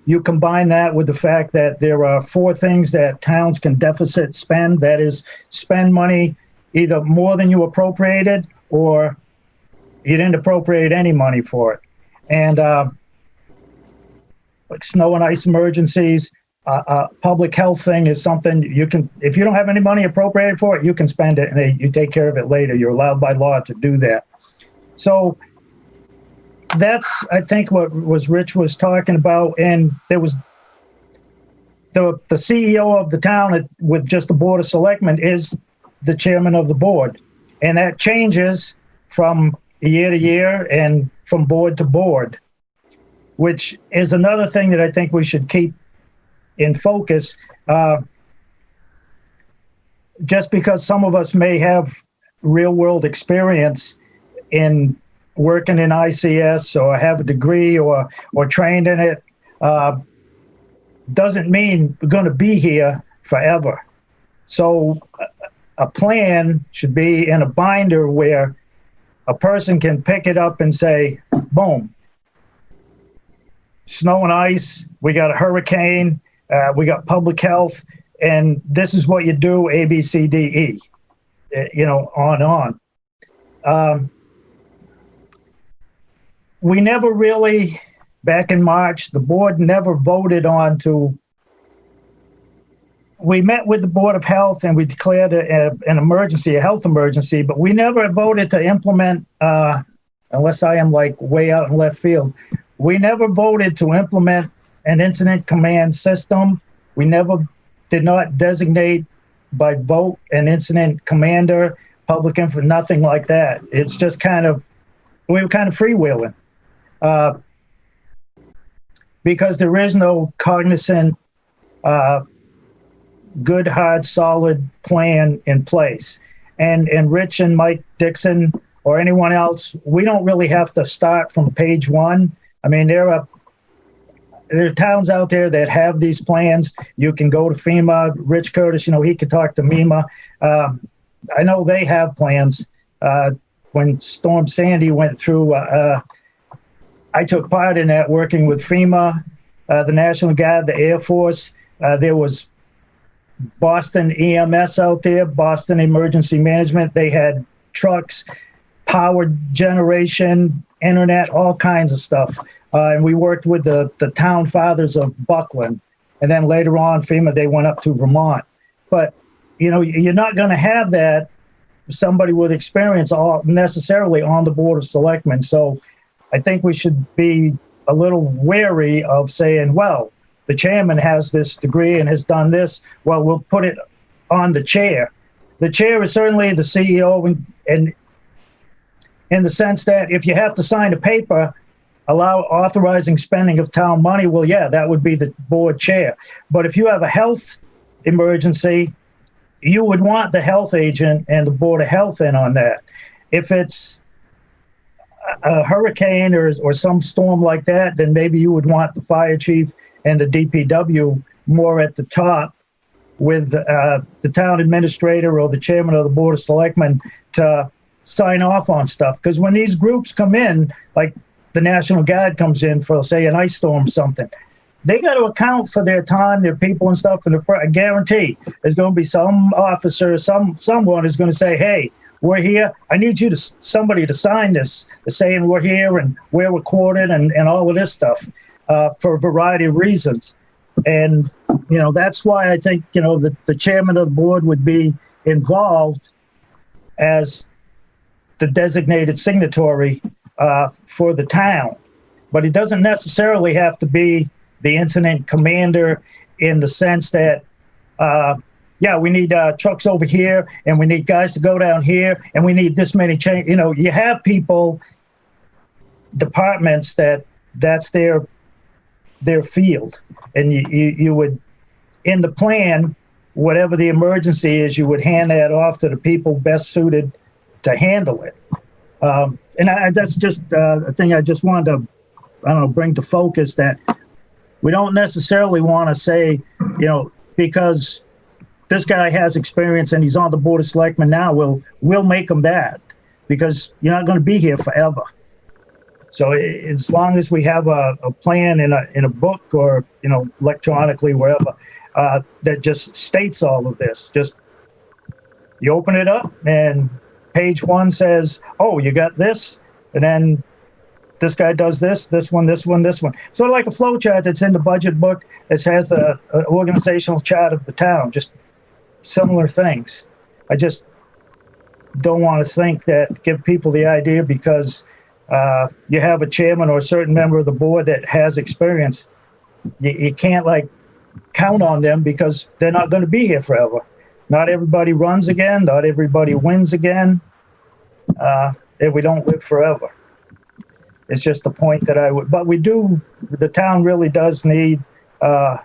You combine that with the fact that there are 4 things that towns can deficit spend, that is, spend money either more than you appropriated or you didn't appropriate any money for it. And like snow and ice emergencies, public health thing is something you can, if you don't have any money appropriated for it, you can spend it and you take care of it later. You're allowed by law to do that. So that's, I think, what Rich was talking about. And there was the CEO of the town with just the board of selectmen is the chairman of the board. And that changes from year to year and from board to board, which is another thing that I think we should keep in focus. Just because some of us may have real world experience in working in ICS or have a degree or trained in it doesn't mean we're going to be here forever. So a plan should be in a binder where a person can pick it up and say, boom, snow and ice, we got a hurricane, we got public health, and this is what you do, A, B, C, D, E, on and on. We never really, back in March, the board never voted on we met with the Board of Health and we declared an emergency, a health emergency, but we never voted to implement, unless I am like way out in left field, we never voted to implement an incident command system. We never did not designate by vote an incident commander, public info, nothing like that. It's just we were kind of freewheeling because there is no cognizant, good, hard, solid plan in place. And Rich and Mike Dixon or anyone else, we don't really have to start from page one. I mean, there are towns out there that have these plans. You can go to FEMA. Rich Curtis, he could talk to MEMA. I know they have plans. When Storm Sandy went through, I took part in that, working with FEMA, the National Guard, the Air Force. There was Boston EMS out there, Boston Emergency Management. They had trucks, power generation, internet, all kinds of stuff. And we worked with the town fathers of Buckland. And then later on, FEMA, they went up to Vermont. But, you're not going to have that, somebody with experience necessarily on the Board of Selectmen. So I think we should be a little wary of saying, well, the chairman has this degree and has done this. Well, we'll put it on the chair. The chair is certainly the CEO, and in the sense that if you have to sign a paper authorizing spending of town money, well, yeah, that would be the board chair. But if you have a health emergency, you would want the health agent and the Board of Health in on that. If it's a hurricane or some storm like that, then maybe you would want the fire chief and the DPW more at the top, with the town administrator or the chairman of the Board of Selectmen to sign off on stuff. Because when these groups come in, like the National Guard comes in for, say, an ice storm or something, they got to account for their time, their people and stuff. And I guarantee there's going to be some officer, someone is going to say, hey, we're here. I need somebody to sign this, saying we're here and we're recorded and all of this stuff. For a variety of reasons. And, that's why I think, the chairman of the board would be involved as the designated signatory for the town. But it doesn't necessarily have to be the incident commander in the sense that, we need trucks over here and we need guys to go down here and we need this many you have people, departments that's their field, and you would, in the plan, whatever the emergency is, you would hand that off to the people best suited to handle it. And that's just a thing I just wanted to, bring to focus, that we don't necessarily want to say, because this guy has experience and he's on the Board of Selectmen now, we'll make him that, because you're not going to be here forever. So as long as we have a plan in a book or, electronically, wherever, that just states all of this, just you open it up and page one says, oh, you got this. And then this guy does this one, this one, this one. Sort of like a flow chart that's in the budget book that has the organizational chart of the town, just similar things. I just don't want to think that, give people the idea because you have a chairman or a certain member of the board that has experience, you can't count on them because they're not going to be here forever. Not everybody runs again. Not everybody wins again. And we don't live forever. It's just the point that but the town really does need a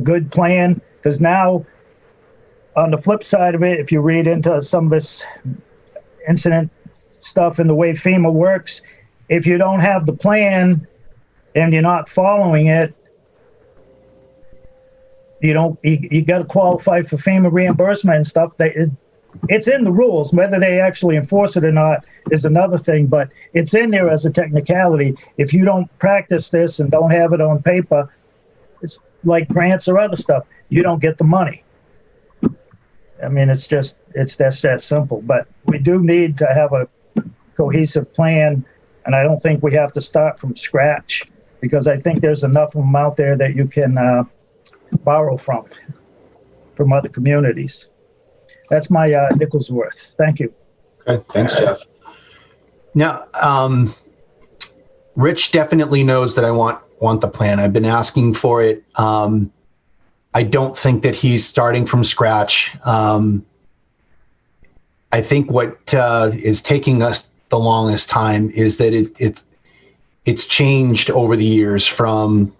good plan, because now on the flip side of it, if you read into some of this incident stuff in the way FEMA works, if you don't have the plan and you're not following it, you got to qualify for FEMA reimbursement and stuff. It's in the rules. Whether they actually enforce it or not is another thing, but it's in there as a technicality. If you don't practice this and don't have it on paper, it's like grants or other stuff. You don't get the money. I mean, it's just that simple. But we do need to have a cohesive plan, and I don't think we have to start from scratch, because I think there's enough of them out there that you can borrow from other communities. That's my nickel's worth. Thank you. Okay, thanks, Jeff. Now, Rich definitely knows that I want the plan. I've been asking for it. I don't think that he's starting from scratch. I think what is taking us the longest time is that it's changed over the years from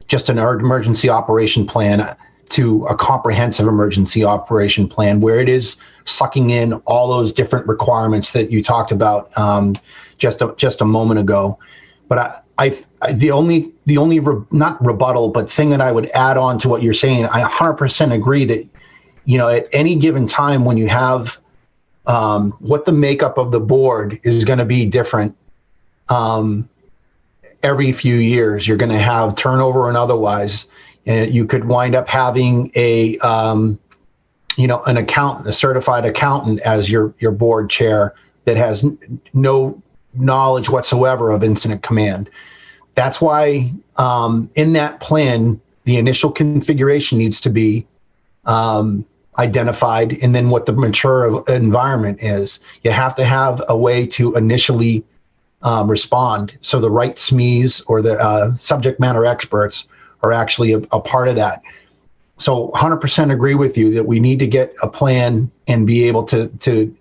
just an emergency operation plan to a comprehensive emergency operation plan, where it is sucking in all those different requirements that you talked about just a moment ago. But the only not rebuttal, but thing that I would add on to what you're saying, I 100% agree that, at any given time when you have what the makeup of the board is going to be different. Every few years, you're going to have turnover and otherwise. And you could wind up having an accountant, a certified accountant as your board chair that has no knowledge whatsoever of incident command. That's why in that plan, the initial configuration needs to be identified, and then what the mature environment is. You have to have a way to initially respond. So the right SMEs or the subject matter experts are actually a part of that. So 100% agree with you that we need to get a plan and be able to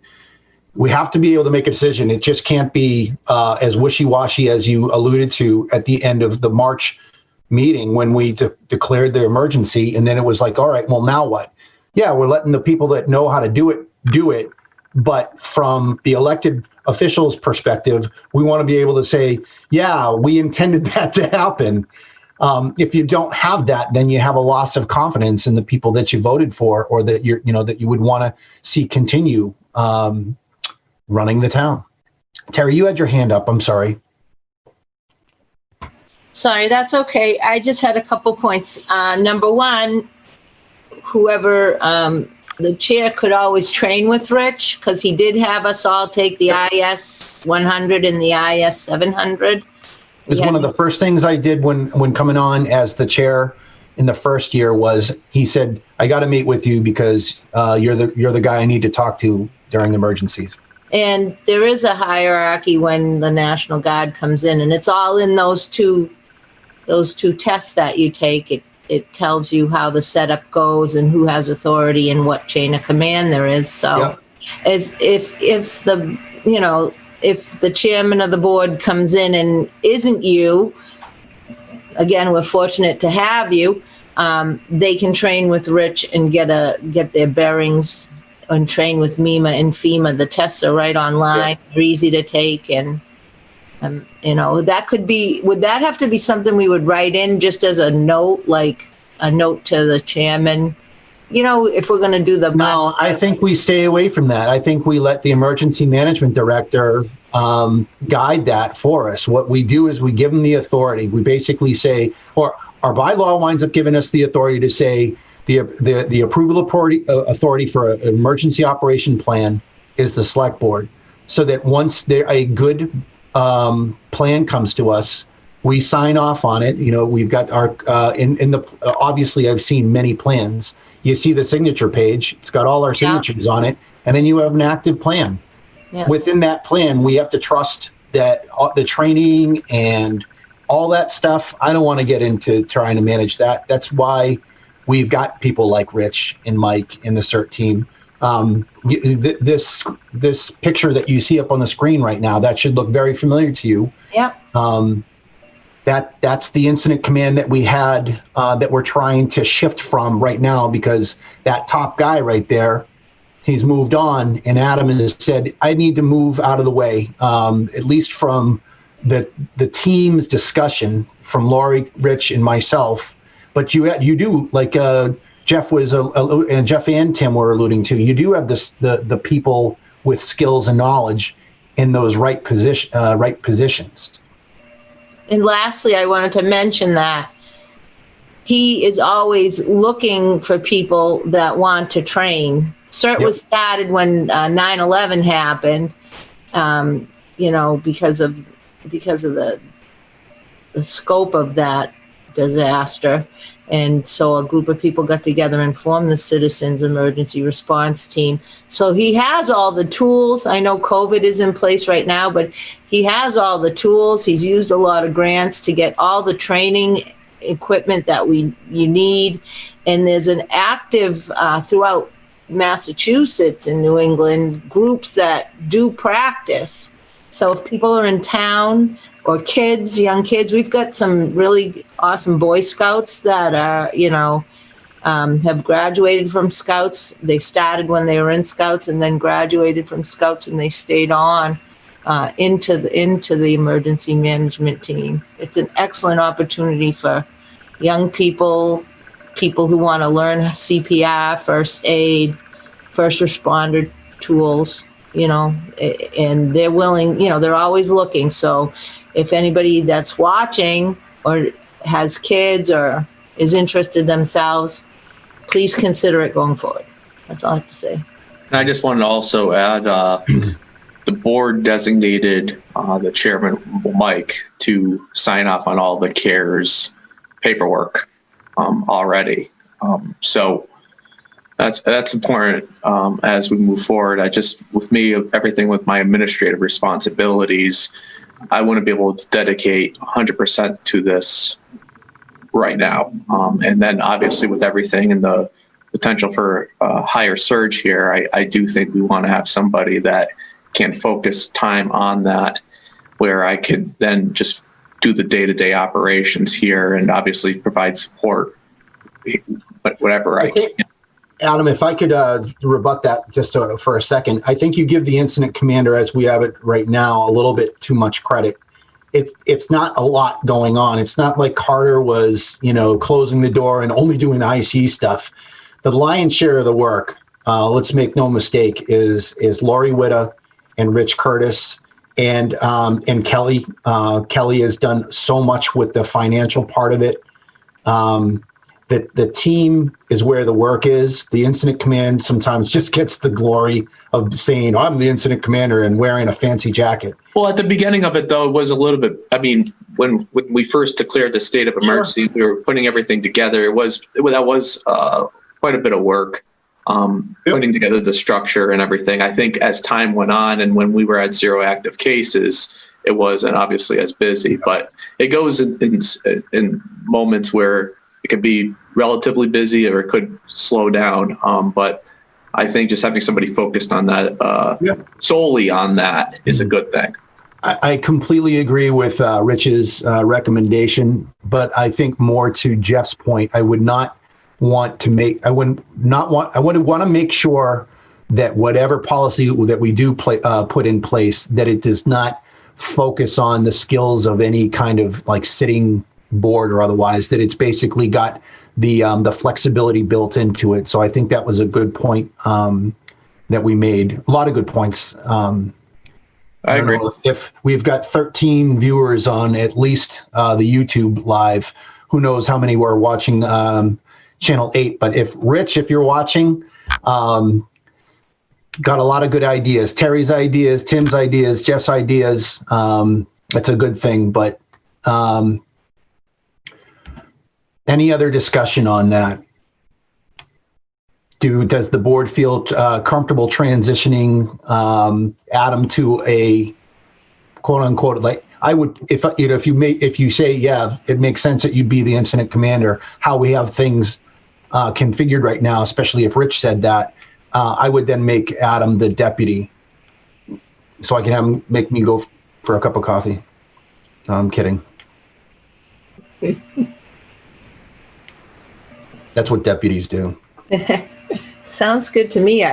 we have to be able to make a decision. It just can't be as wishy-washy as you alluded to at the end of the March meeting when we declared the emergency. And then it was like, all right, well, now what? Yeah, we're letting the people that know how to do it. But from the elected officials' perspective, we want to be able to say, yeah, we intended that to happen. If you don't have that, then you have a loss of confidence in the people that you voted for, or that that you would want to see continue running the town. Terry, you had your hand up. I'm sorry. Sorry, that's okay. I just had a couple points. Number one, whoever the chair could always train with Rich, because he did have us all take the IS 100 and the IS 700. It was one of the first things I did when coming on as the chair in the first year. Was he said, I got to meet with you because you're the guy I need to talk to during emergencies. And there is a hierarchy when the National Guard comes in, and it's all in those two tests that you take. It tells you how the setup goes and who has authority and what chain of command there is. So, yep. As if the chairman of the board comes in and isn't you, again, we're fortunate to have you. They can train with Rich and get their bearings, and train with MEMA and FEMA. The tests are right online. They're easy to take, and that could be. Would that have to be something we would write in just as a note, like a note to the chairman? If we're going to do the. No, I think we stay away from that. I think we let the emergency management director guide that for us. What we do is we give them the authority. We basically say, or our bylaw winds up giving us the authority to say the approval authority for an emergency operation plan is the select board. So that once a good plan comes to us, we sign off on it. We've got our obviously I've seen many plans. You see the signature page, it's got all our signatures on it, and then you have an active plan. Yeah. Within that plan, we have to trust that the training and all that stuff. I don't want to get into trying to manage that. That's why we've got people like Rich and Mike in the CERT team. This picture that you see up on the screen right now, that should look very familiar to you. Yeah. That's the incident command that we had that we're trying to shift from right now, because that top guy right there he's moved on, and Adam has said, I need to move out of the way, at least from the team's discussion from Lori, Rich, and myself. But you do, like Jeff and Jeff and Tim were alluding to, you do have the people with skills and knowledge in those right positions. And lastly, I wanted to mention that he is always looking for people that want to train. CERT was started when 9/11 happened, because of the scope of that disaster. And so a group of people got together and formed the Citizens Emergency Response Team. So he has all the tools. I know COVID is in place right now, but he has all the tools. He's used a lot of grants to get all the training equipment that you need. And there's an active throughout Massachusetts and New England groups that do practice. So if people are in town, or kids, young kids, we've got some really awesome Boy Scouts that are, have graduated from Scouts. They started when they were in Scouts and then graduated from Scouts, and they stayed on into the emergency management team. It's an excellent opportunity for young people who want to learn CPR, first aid, first responder tools, and they're willing, they're always looking. So if anybody that's watching or has kids or is interested themselves, please consider it going forward. That's all I have to say. And I just wanted to also add, the board designated the chairman, Mike, to sign off on all the CARES paperwork already. So that's important as we move forward. With me, everything with my administrative responsibilities, I want to be able to dedicate 100% to this right now. And then obviously with everything and the potential for a higher surge here, I do think we want to have somebody that can focus time on that, where I could then just do the day-to-day operations here and obviously provide support, whatever I can. Adam, if I could rebut that just for a second, I think you give the incident commander, as we have it right now, a little bit too much credit. It's not a lot going on. It's not like Carter was, closing the door and only doing the IC stuff. The lion's share of the work, let's make no mistake, is Lori Witta and Rich Curtis and Kelly. Kelly has done so much with the financial part of it. The team is where the work is. The incident command sometimes just gets the glory of saying, I'm the incident commander and wearing a fancy jacket. Well, at the beginning of it, though, it was a little bit, when we first declared the state of emergency, we were putting everything together. That was quite a bit of work, putting together the structure and everything. I think as time went on and when we were at 0 active cases, it wasn't obviously as busy, but it goes in moments where it could be relatively busy or it could slow down. But I think just having somebody focused on that, solely on that, is a good thing. I completely agree with Rich's recommendation, but I think more to Jeff's point, I would want to make sure that whatever policy that we do put in place, that it does not focus on the skills of any kind of like sitting board or otherwise, that it's basically got the flexibility built into it. So I think that was a good point that we made. A lot of good points. I agree. If we've got 13 viewers on at least the YouTube live, who knows how many were watching Channel 8. But if you're watching, got a lot of good ideas. Terry's ideas, Tim's ideas, Jeff's ideas. That's a good thing. But any other discussion on that? Does the board feel comfortable transitioning Adam to a quote unquote, like I would, if you say, yeah, it makes sense that you'd be the incident commander, how we have things configured right now, especially if Rich said that, I would then make Adam the deputy so I can have him make me go for a cup of coffee. No, I'm kidding. That's what deputies do. Sounds good to me.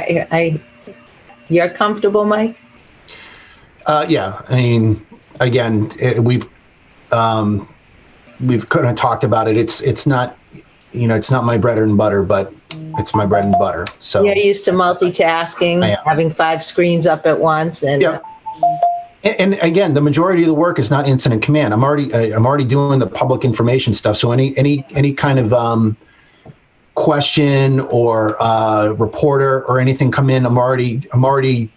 You're comfortable, Mike? Yeah, I mean, again, we've kind of talked about it. It's not, it's not my bread and butter, but it's my bread and butter. So You're used to multitasking, having 5 screens up at once, and yeah. And again, the majority of the work is not incident command. I'm already doing the public information stuff. So any kind of question or reporter or anything come in, I'm already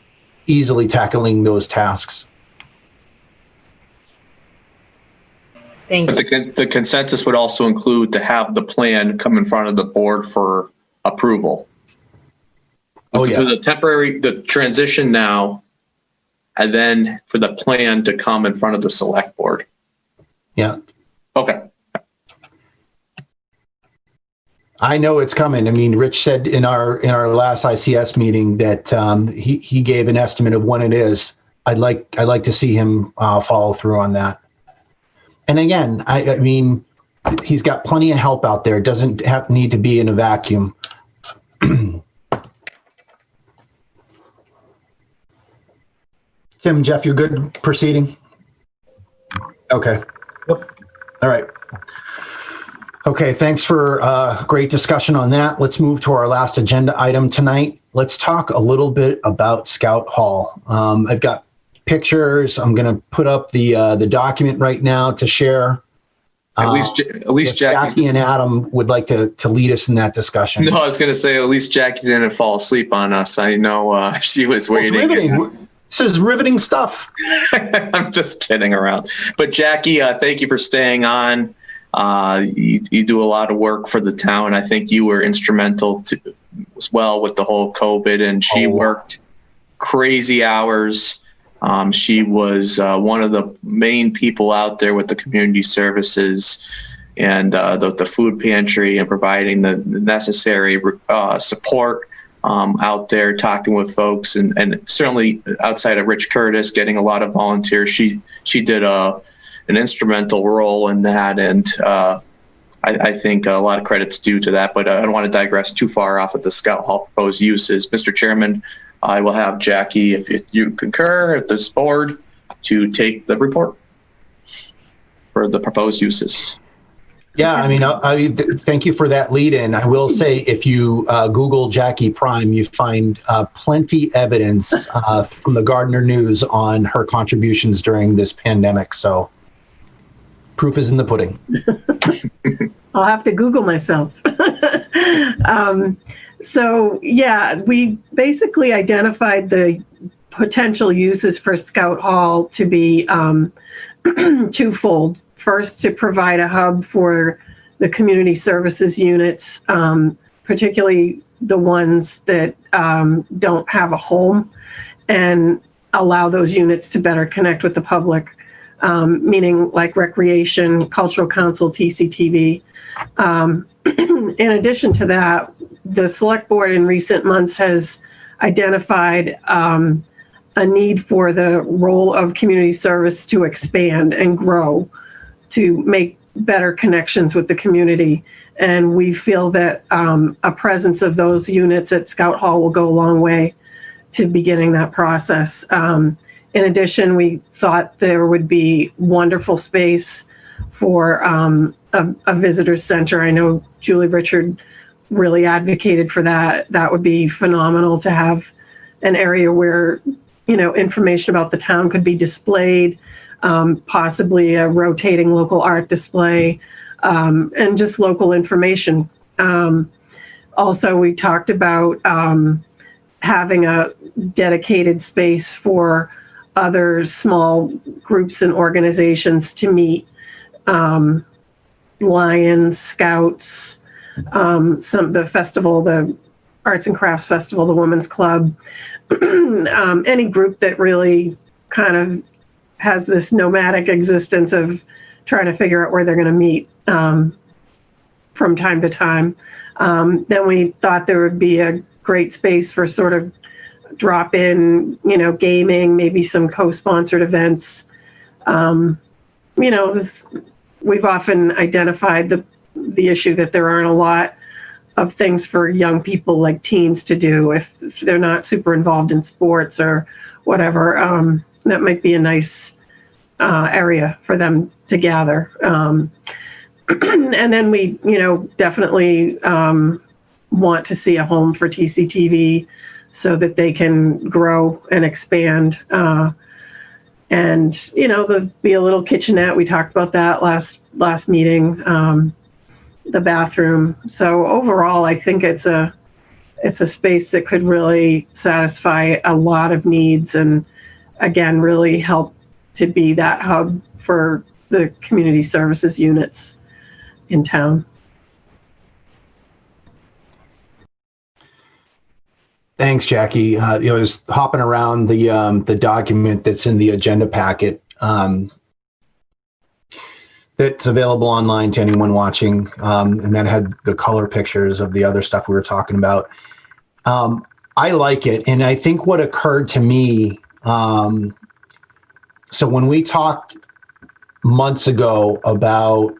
easily tackling those tasks. thank you. But the consensus would also include to have the plan come in front of the board for approval. Oh, yeah. For the transition now, and then for the plan to come in front of the select board. Yeah. Okay. I know it's coming. I mean, Rich said in our last ICS meeting that he gave an estimate of when it is. I'd like to see him follow through on that. And again, I mean, he's got plenty of help out there. It doesn't need to be in a vacuum. Tim, Jeff, you're good proceeding? Okay. Yep. All right. Okay, thanks for great discussion on that. Let's move to our last agenda item tonight. Let's talk a little bit about Scout Hall. I've got pictures. I'm going to put up the document right now to share. At least Jackie and Adam would like to lead us in that discussion. No, I was going to say at least Jackie didn't fall asleep on us. I know she was waiting. This is riveting stuff. I'm just kidding around. But Jackie, thank you for staying on. You do a lot of work for the town. I think you were instrumental as well with the whole COVID, and she worked crazy hours. She was one of the main people out there with the community services and the food pantry and providing the necessary support out there, talking with folks, and certainly outside of Rich Curtis, getting a lot of volunteers. She did an instrumental role in that, and I think a lot of credit's due to that, but I don't want to digress too far off of the Scout Hall proposed uses. Mr. Chairman, I will have Jackie, if you concur at this board, to take the report for the proposed uses. Yeah, I mean, thank you for that lead in. I will say, if you Google Jackie Prime, you find plenty evidence from the Gardner News on her contributions during this pandemic. So proof is in the pudding. I'll have to Google myself. So yeah, we basically identified the potential uses for Scout Hall to be twofold. First, to provide a hub for the community services units, particularly the ones that don't have a home, and allow those units to better connect with the public, meaning like recreation, cultural council, TCTV. In addition to that, the select board in recent months has identified a need for the role of community service to expand and grow, to make better connections with the community. And we feel that a presence of those units at Scout Hall will go a long way to beginning that process. In addition, we thought there would be wonderful space for a visitor center. I know Julie Richard really advocated for that. That would be phenomenal to have an area where, information about the town could be displayed, possibly a rotating local art display, and just local information. Also, we talked about having a dedicated space for other small groups and organizations to meet, Lions, Scouts, the festival, the Arts and Crafts Festival, the Women's Club, any group that really kind of has this nomadic existence of trying to figure out where they're going to meet from time to time. Then we thought there would be a great space for sort of drop-in, gaming, maybe some co-sponsored events. We've often identified the issue that there aren't a lot things for young people, like teens, to do if they're not super involved in sports or whatever. That might be a nice area for them to gather. And then we, definitely want to see a home for TCTV so that they can grow and expand. And, there'll be a little kitchenette. We talked about that last meeting, the bathroom. So overall, I think it's a space that could really satisfy a lot of needs and, again, really help to be that hub for the community services units in town. Thanks, Jackie. I was hopping around the document that's in the agenda packet that's available online to anyone watching, and that had the color pictures of the other stuff we were talking about. I like it, and I think what occurred to me, so when we talked months ago about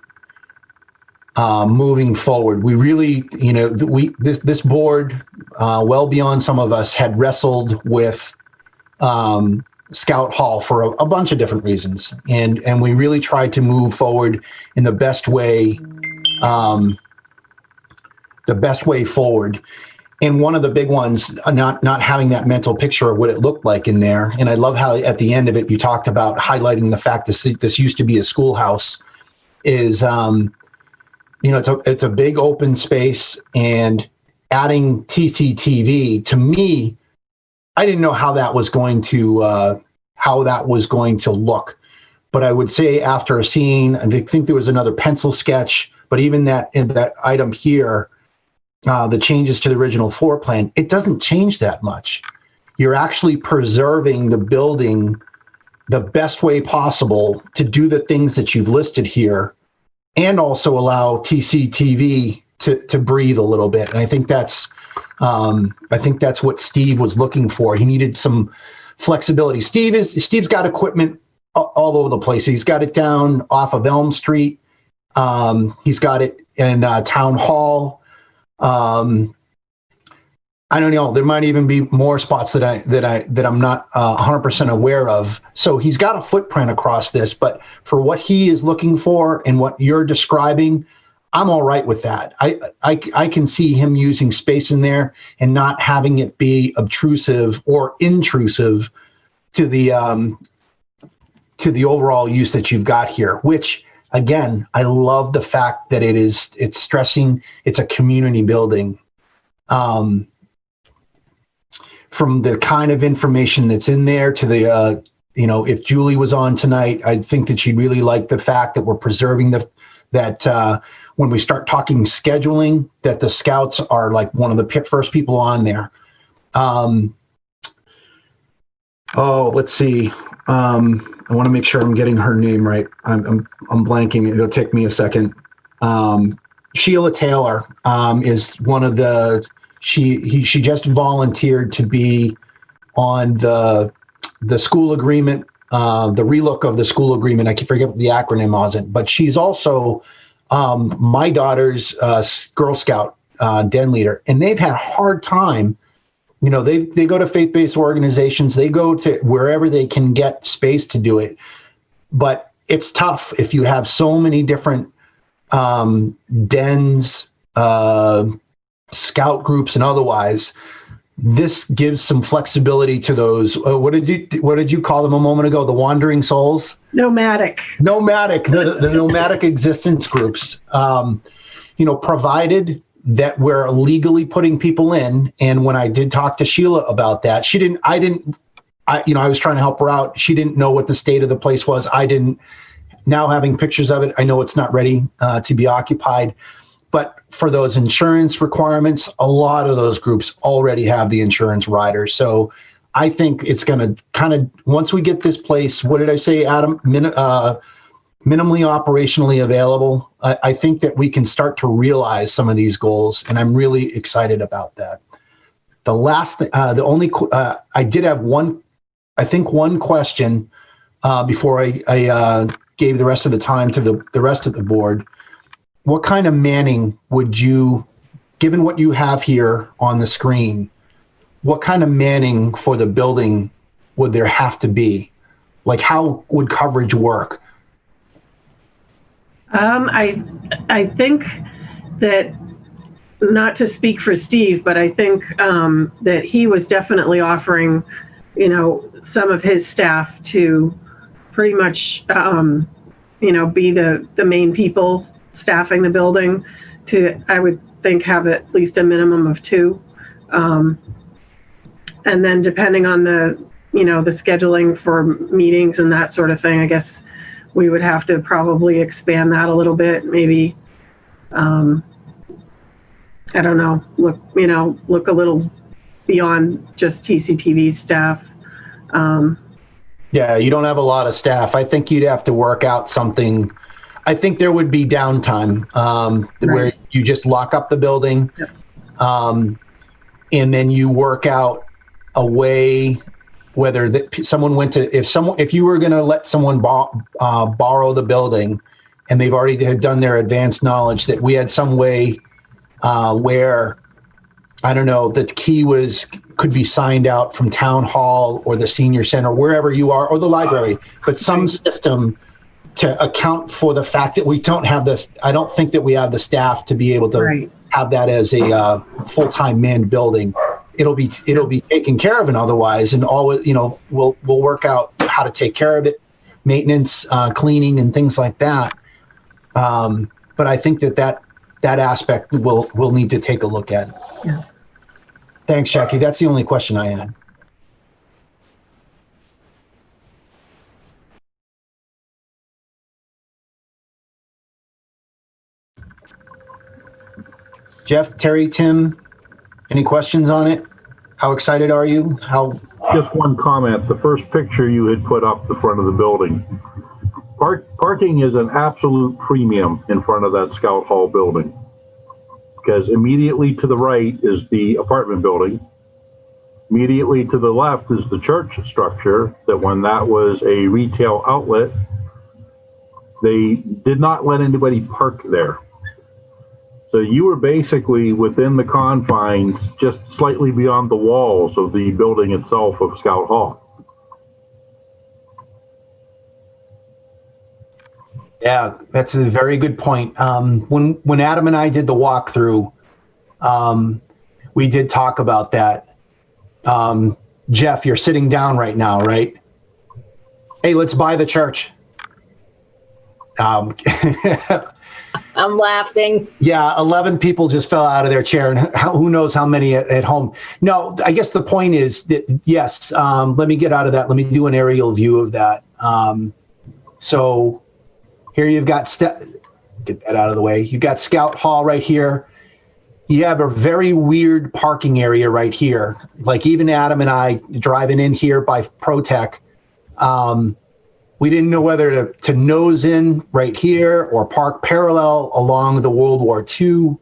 moving forward, we really, this board, well beyond some of us, had wrestled with Scout Hall for a bunch of different reasons, and we really tried to move forward in the best way forward. And one of the big ones, not having that mental picture of what it looked like in there. And I love how at the end of it you talked about highlighting the fact that this used to be a schoolhouse. Is it's a big open space, and adding TCTV, to me, I didn't know how that was going to look. But I would say after seeing, I think there was another pencil sketch, but even that item here, the changes to the original floor plan, it doesn't change that much. You're actually preserving the building the best way possible to do the things that you've listed here, and also allow TCTV to breathe a little bit. And I think that's what Steve was looking for. He needed some flexibility. Steve's got equipment all over the place. He's got it down off of Elm Street. He's got it in Town Hall. I don't know. There might even be more spots that I'm not 100% aware of. So he's got a footprint across this, but for what he is looking for and what you're describing, I'm all right with that. I can see him using space in there and not having it be obtrusive or intrusive to the overall use that you've got here, which, again, I love the fact that it's stressing it's a community building. From the kind of information that's in there to the, if Julie was on tonight, I think that she'd really like the fact that we're preserving that when we start talking scheduling, that the Scouts are like one of the first people on there. Let's see. I want to make sure I'm getting her name right. I'm blanking. It'll take me a second. Sheila Taylor is one of the. She just volunteered to be on the school agreement, the relook of the school agreement. I can forget what the acronym wasn't, but she's also my daughter's Girl Scout den leader, and they've had a hard time. They go to faith-based organizations, they go to wherever they can get space to do it, but it's tough if you have so many different dens, Scout groups, and otherwise. This gives some flexibility to those. What did you call them a moment ago? The wandering souls? Nomadic, the nomadic existence groups. Provided that we're legally putting people in. And when I did talk to Sheila about that, I was trying to help her out. She didn't know what the state of the place was. I didn't. Now having pictures of it, I know it's not ready to be occupied. But for those insurance requirements, a lot of those groups already have the insurance rider. So I think it's going to kind of, once we get this place, what did I say, Adam? Minimally operationally available. I think that we can start to realize some of these goals, and I'm really excited about that. The last thing, I did have one question before I gave the rest of the time to the rest of the board. What kind of manning would you given what you have here on the screen, what kind of manning for the building would there have to be? Like, how would coverage work? I think that, not to speak for Steve, but I think that he was definitely offering, some of his staff to pretty much, be the main people staffing the building to, I would think, have at least a minimum of 2. And then depending on the scheduling for meetings and that sort of thing, I guess we would have to probably expand that a little bit, maybe. I don't know, look a little beyond just TCTV staff. Yeah, you don't have a lot of staff. I think you'd have to work out something. I think there would be downtime where you just lock up the building, and then you work out a way whether someone went to, if you were going to let someone borrow the building, and they've already had done their advanced knowledge, that we had some way where, I don't know, the key could be signed out from town hall or the senior center, wherever you are, or the library, but some system to account for the fact that we don't have this. I don't think that we have the staff to be able to have that as a full-time manned building. It'll be taken care of, and otherwise, and always, we'll work out how to take care of it, maintenance, cleaning, and things like that. But I think that aspect we'll need to take a look at. Yeah. Thanks, Jackie. That's the only question I had. Jeff, Terry, Tim, any questions on it? How excited are you? Just one comment. The first picture you had put up the front of the building. Parking is an absolute premium in front of that Scout Hall building, because immediately to the right is the apartment building. Immediately to the left is the church structure that, when that was a retail outlet, they did not let anybody park there. So you were basically within the confines, just slightly beyond the walls of the building itself of Scout Hall. Yeah, that's a very good point. When Adam and I did the walkthrough, we did talk about that. Jeff, you're sitting down right now, right? Hey, let's buy the church. I'm laughing. Yeah, 11 people just fell out of their chair, and who knows how many at home. No, I guess the point is that, yes, let me get out of that. Let me do an aerial view of that. So here you've got, get that out of the way. You've got Scout Hall right here. You have a very weird parking area right here. Like, even Adam and I driving in here by ProTech, we didn't know whether to nose in right here or park parallel along the World War II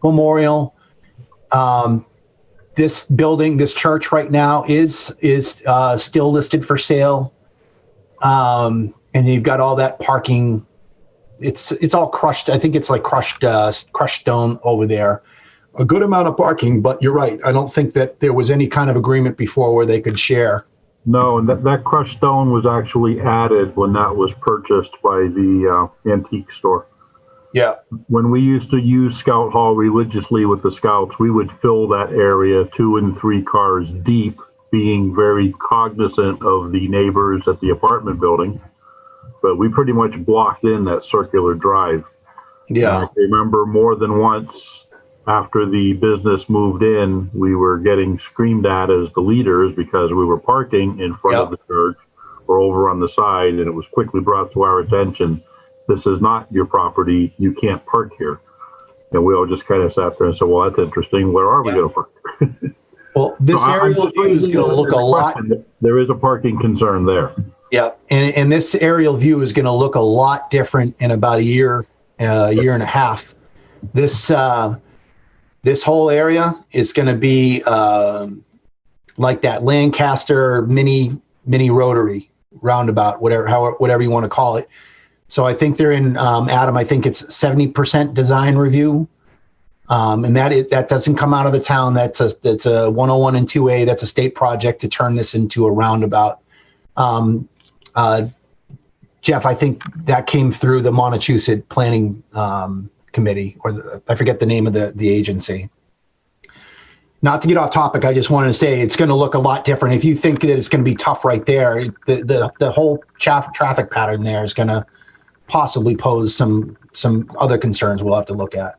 memorial. This building, this church right now is still listed for sale. And you've got all that parking. It's all crushed. I think it's like crushed stone over there. A good amount of parking, but you're right. I don't think that there was any kind of agreement before where they could share. No, and that crushed stone was actually added when that was purchased by the antique store. Yeah. When we used to use Scout Hall religiously with the Scouts, we would fill that area 2 and 3 cars deep, being very cognizant of the neighbors at the apartment building. But we pretty much blocked in that circular drive. Yeah. I remember more than once after the business moved in, we were getting screamed at as the leaders because we were parking in front of the church or over on the side, and it was quickly brought to our attention, this is not your property, you can't park here. And we all just kind of sat there and said, well, that's interesting, where are we going to park? Well, this aerial view is going to look a lot. There is a parking concern there. Yeah, and this aerial view is going to look a lot different in about a year and a half. This whole area is going to be like that Lancaster mini rotary roundabout, whatever you want to call it. So I think they're in, Adam, I think it's 70% design review. And that doesn't come out of the town. That's a 101 and 2A. That's a state project to turn this into a roundabout. Jeff, I think that came through the Montechusett Planning Committee, or I forget the name of the agency. Not to get off topic, I just wanted to say it's going to look a lot different. If you think that it's going to be tough right there, the whole traffic pattern there is going to possibly pose some other concerns we'll have to look at.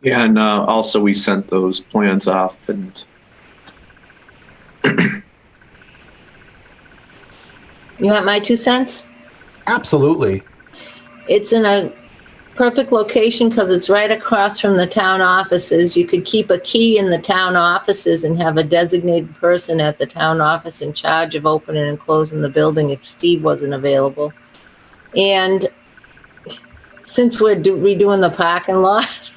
Yeah, and also we sent those plans off, and You want my 2 cents? Absolutely. It's in a perfect location because it's right across from the town offices. You could keep a key in the town offices and have a designated person at the town office in charge of opening and closing the building if Steve wasn't available. And since we're redoing the parking lot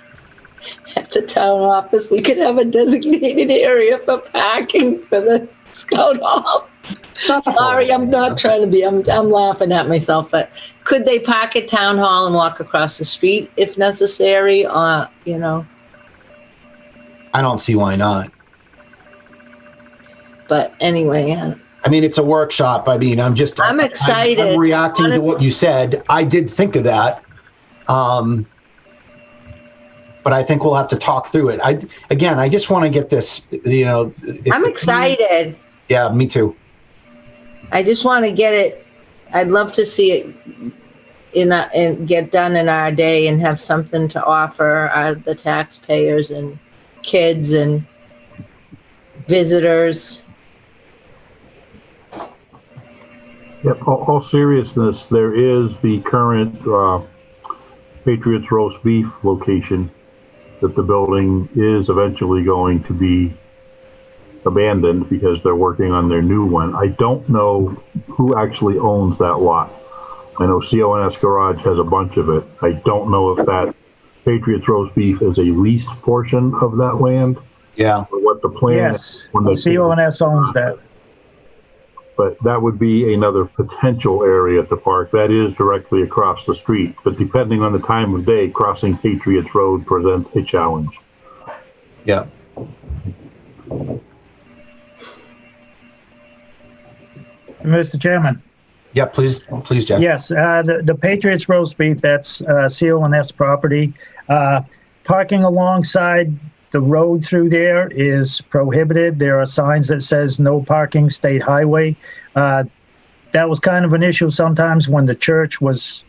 at the town office, we could have a designated area for parking for the Scout Hall. Sorry, I'm not trying to be, I'm laughing at myself, but could they park at Town Hall and walk across the street if necessary? You know, I don't see why not. but anyway, I mean, it's a workshop. I mean, I'm excited. I'm reacting to what you said. I did think of that. But I think we'll have to talk through it. I just want to get this, you know. I'm excited. Yeah, me too. I just want to get it. I'd love to see it and get done in our day and have something to offer the taxpayers and kids and visitors. Yep, all seriousness, there is the current Patriots roast beef location that the building is eventually going to be abandoned because they're working on their new one. I don't know who actually owns that lot. I know CONS Garage has a bunch of it. I don't know if that Patriots roast beef is a leased portion of that land. Yeah. Or what the plan Yes, CONS owns that. But that would be another potential area to park. That is directly across the street. But depending on the time of day, crossing Patriots Road presents a challenge. Yeah. Mr. Chairman. Yeah, please, Jeff. Yes, the Patriots roast beef, that's CONS property. Parking alongside the road through there is prohibited. There are signs that says no parking, state highway. That was kind of an issue sometimes when the church was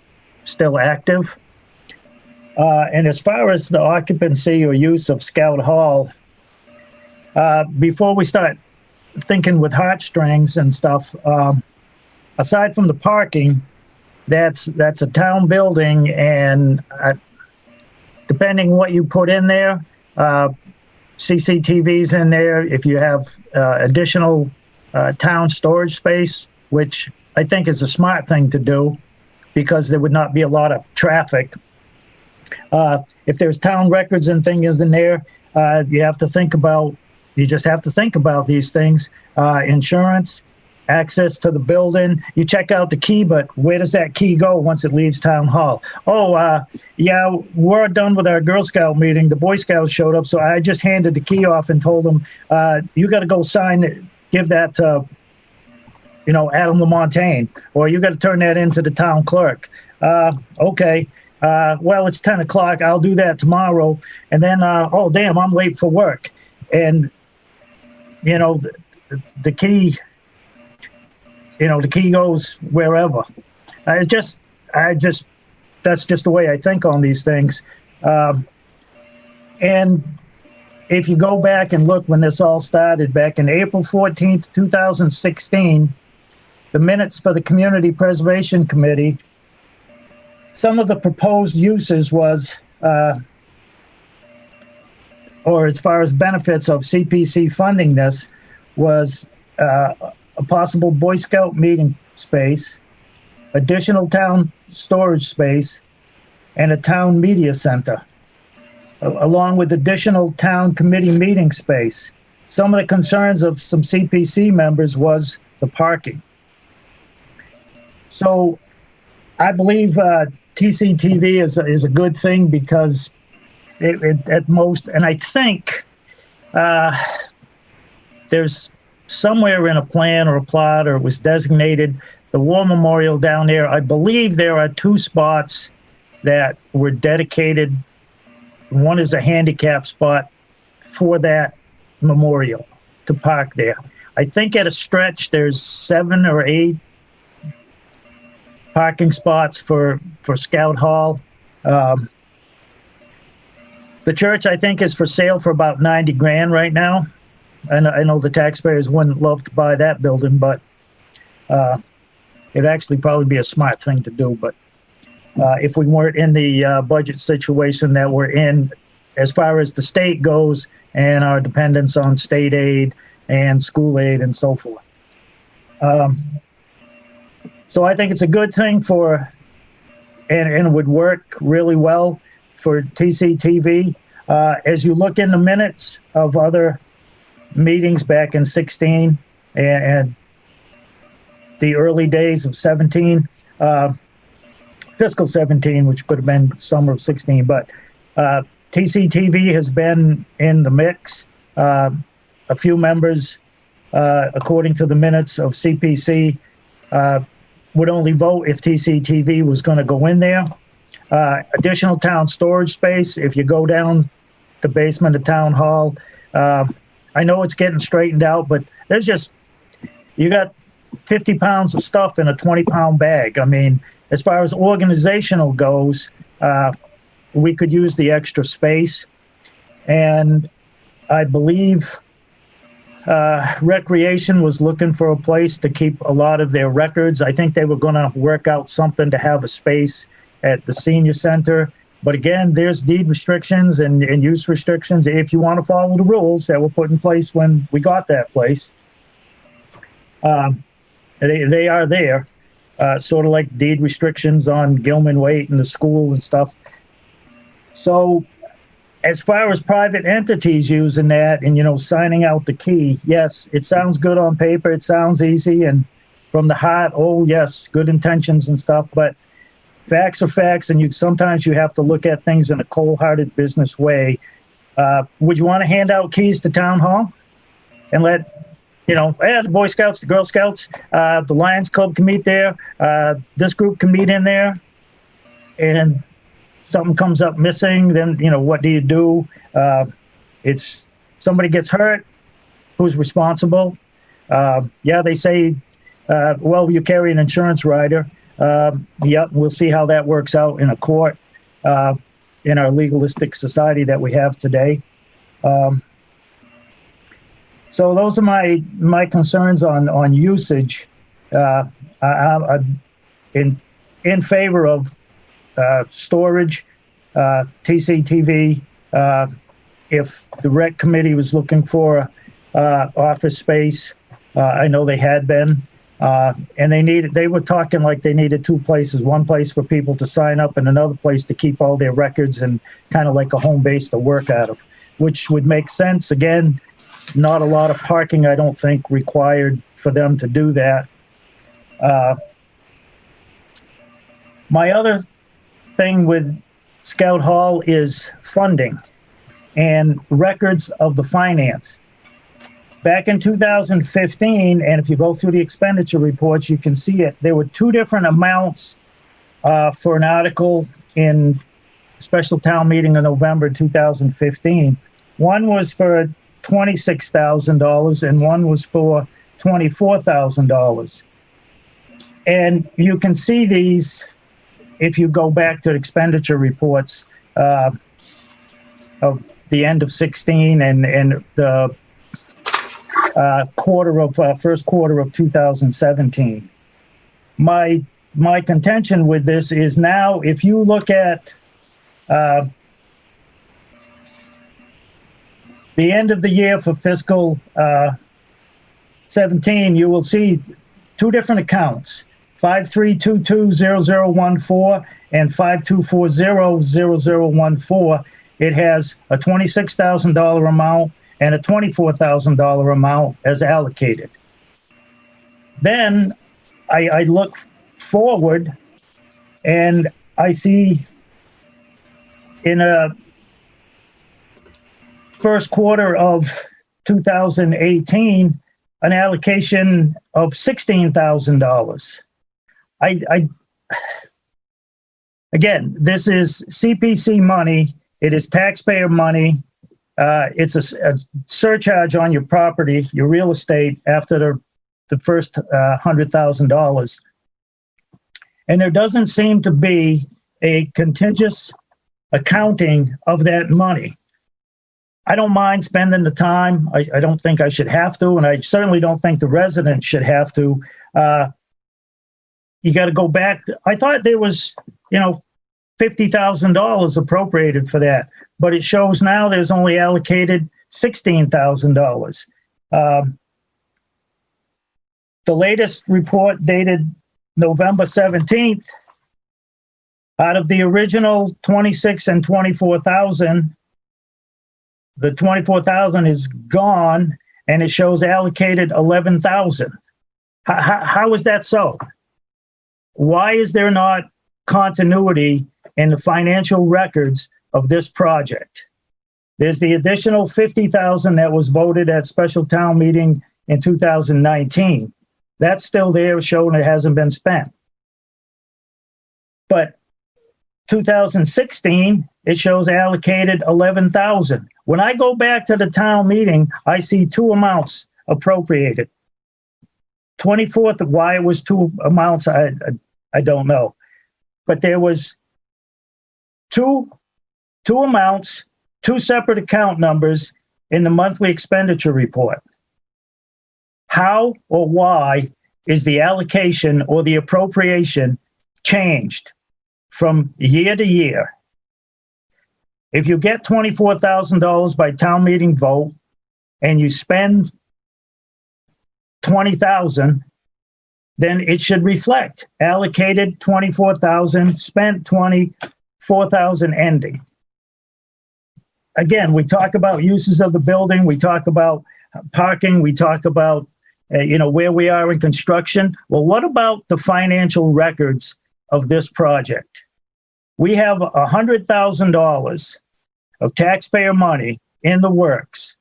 still active. And as far as the occupancy or use of Scout Hall, before we start thinking with heartstrings and stuff, aside from the parking, that's a town building, and depending what you put in there, CCTV's in there. If you have additional town storage space, which I think is a smart thing to do because there would not be a lot of traffic. If there's town records and things in there, you just have to think about these things. Insurance, access to the building. You check out the key, but where does that key go once it leaves Town Hall? Yeah, we're done with our Girl Scout meeting. The Boy Scouts showed up, so I just handed the key off and told them, you got to go sign it, give that to, Adam LaMontagne, or you got to turn that into the town clerk. Okay. Well, it's 10 o'clock. I'll do that tomorrow. And then, oh, damn, I'm late for work. And, the key, the key goes wherever. That's just the way I think on these things. And if you go back and look when this all started, back in April 14th, 2016, the minutes for the Community Preservation Committee, some of the proposed uses was, or as far as benefits of CPC funding this, was a possible Boy Scout meeting space, additional town storage space, and a town media center, along with additional town committee meeting space. Some of the concerns of some CPC members was the parking. So I believe TCTV is a good thing because at most. And I think there's somewhere in a plan or a plot, or it was designated, the War Memorial down there. I believe there are 2 spots that were dedicated. One is a handicap spot for that memorial to park there. I think at a stretch there's 7 or 8 parking spots for Scout Hall. The church, I think, is for sale for about 90 grand right now. And I know the taxpayers wouldn't love to buy that building, but it'd actually probably be a smart thing to do. But if we weren't in the budget situation that we're in, as far as the state goes, and our dependence on state aid and school aid and so forth. So I think it's a good thing for, and it would work really well for TCTV. As you look in the minutes of other meetings back in 16 and the early days of 17, fiscal 17, which could have been summer of 16, but TCTV has been in the mix. A few members, according to the minutes of CPC, would only vote if TCTV was going to go in there. Additional town storage space, if you go down the basement of Town Hall. I know it's getting straightened out, but there's just, you got 50 pounds of stuff in a 20-pound bag. I mean, as far as organizational goes, we could use the extra space. And I believe Recreation was looking for a place to keep a lot of their records. I think they were going to work out something to have a space at the senior center. But again, there's deed restrictions and use restrictions if you want to follow the rules that were put in place when we got that place. They are there, sort of like deed restrictions on Gilman Waite and the school and stuff. So as far as private entities using that and, signing out the key, yes, it sounds good on paper. It sounds easy. And from the heart, oh, yes, good intentions and stuff. But facts are facts, and sometimes you have to look at things in a cold-hearted business way. Would you want to hand out keys to Town Hall and let, the Boy Scouts, the Girl Scouts, the Lions Club can meet there, this group can meet in there, and something comes up missing, then, what do you do? It's somebody gets hurt, who's responsible? They say, well, you carry an insurance rider. Yep, we'll see how that works out in a court in our legalistic society that we have today. So those are my concerns on usage. I'm in favor of storage, TCTV. If the rec committee was looking for office space, I know they had been. And they were talking like they needed 2 places, one place for people to sign up and another place to keep all their records and kind of like a home base to work out of, which would make sense. Again, not a lot of parking, I don't think, required for them to do that. My other thing with Scout Hall is funding and records of the finance. Back in 2015, and if you go through the expenditure reports, you can see it. There were 2 different amounts for an article in special town meeting in November 2015. One was for $26,000 and one was for $24,000. And you can see these if you go back to the expenditure reports of the end of 16 and the first quarter of 2017. My contention with this is now, if you look at the end of the year for fiscal 17, you will see 2 different accounts, 53220014 and 52400014. It has a $26,000 amount and a $24,000 amount as allocated. Then I look forward and I see in first quarter of 2018 an allocation of $16,000. Again, this is CPC money. It is taxpayer money. It's a surcharge on your property, your real estate, after the first $100,000. And there doesn't seem to be a contiguous accounting of that money. I don't mind spending the time. I don't think I should have to, and I certainly don't think the residents should have to. You got to go back. I thought there was, $50,000 appropriated for that, but it shows now there's only allocated $16,000. The latest report dated November 17th, out of the original 26 and 24,000, the 24,000 is gone, and it shows allocated 11,000. How is that so? Why is there not continuity in the financial records of this project? There's the additional 50,000 that was voted at special town meeting in 2019. That's still there, showing it hasn't been spent. But 2016, it shows allocated 11,000. When I go back to the town meeting, I see two amounts appropriated. 24th, why it was two amounts, I don't know. But there was two amounts, two separate account numbers in the monthly expenditure report. How or why is the allocation or the appropriation changed from year to year? If you get $24,000 by town meeting vote and you spend $20,000, then it should reflect allocated $24,000, spent $24,000 ending. Again, we talk about uses of the building, we talk about parking, we talk about where we are in construction. Well, what about the financial records of this project? We have $100,000 of taxpayer money in the works.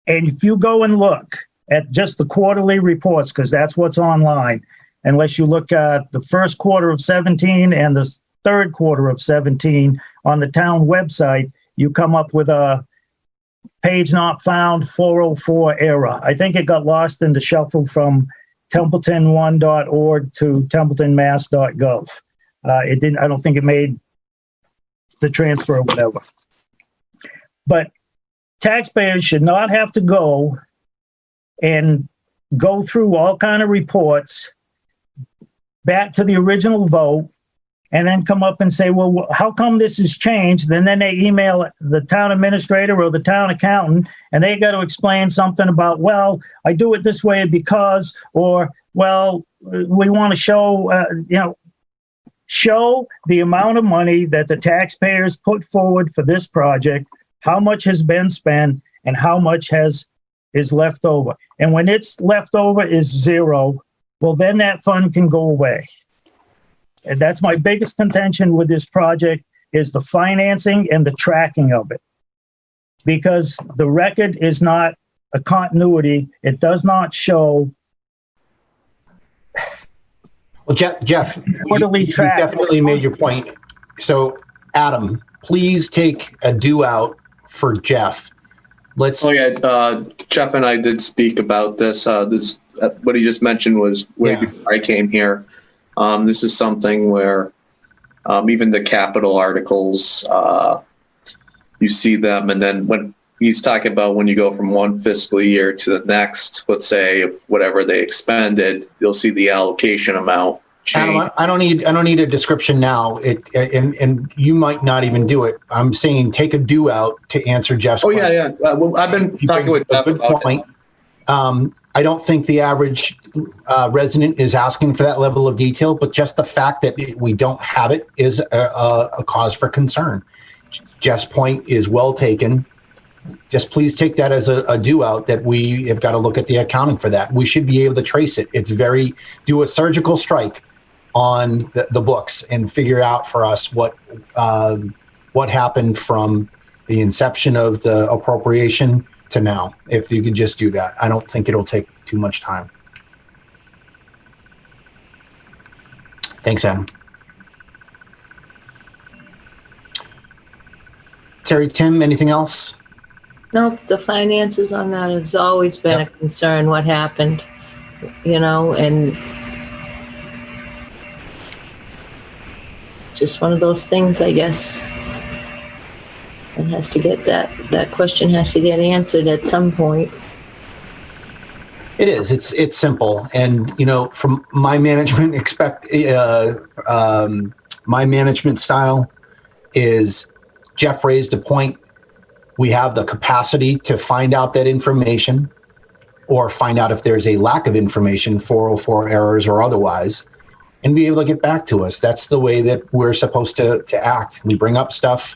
And if you go and look at just the quarterly reports, because that's what's online, unless you look at the first quarter of 17 and the third quarter of 17 on the town website, you come up with a page not found 404 error. I think it got lost in the shuffle from templeton1.org to templetonmass.gov. It didn't, I don't think it made the transfer or whatever. But taxpayers should not have to go and go through all kind of reports back to the original vote and then come up and say, well, how come this has changed? And then they email the town administrator or the town accountant, and they got to explain something about, well, I do it this way because, or, well, we want to show, show the amount of money that the taxpayers put forward for this project, how much has been spent, and how much is left over. And when it's left over is zero, well, then that fund can go away. And that's my biggest contention with this project, is the financing and the tracking of it. Because the record is not a continuity. It does not show. Well, Jeff, you definitely made your point. So, Adam, please take a do out for Jeff. Let's. Oh yeah, Jeff and I did speak about this. What he just mentioned was way before I came here. This is something where even the capital articles, you see them, and then when he's talking about when you go from one fiscal year to the next, let's say whatever they expended, you'll see the allocation amount change. Adam, I don't need a description now. And you might not even do it. I'm saying take a do out to answer Jeff's question. Yeah. Well, I've been talking with Jeff about point. I don't think the average resident is asking for that level of detail, but just the fact that we don't have it is a cause for concern. Jeff's point is well taken. Just please take that as a do out, that we have got to look at the accounting for that. We should be able to trace it. Do a surgical strike on the books and figure out for us what happened from the inception of the appropriation to now. If you could just do that, I don't think it'll take too much time. Thanks, Adam. Terry, Tim, anything else? Nope, the finances on that has always been a concern, what happened, and it's just one of those things, I guess. It has to get that question has to get answered at some point. It is. It's simple, and from my management my management style is Jeff raised a point. We have the capacity to find out that information, or find out if there's a lack of information, 404 errors or otherwise, and be able to get back to us. That's the way that we're supposed to act. We bring up stuff.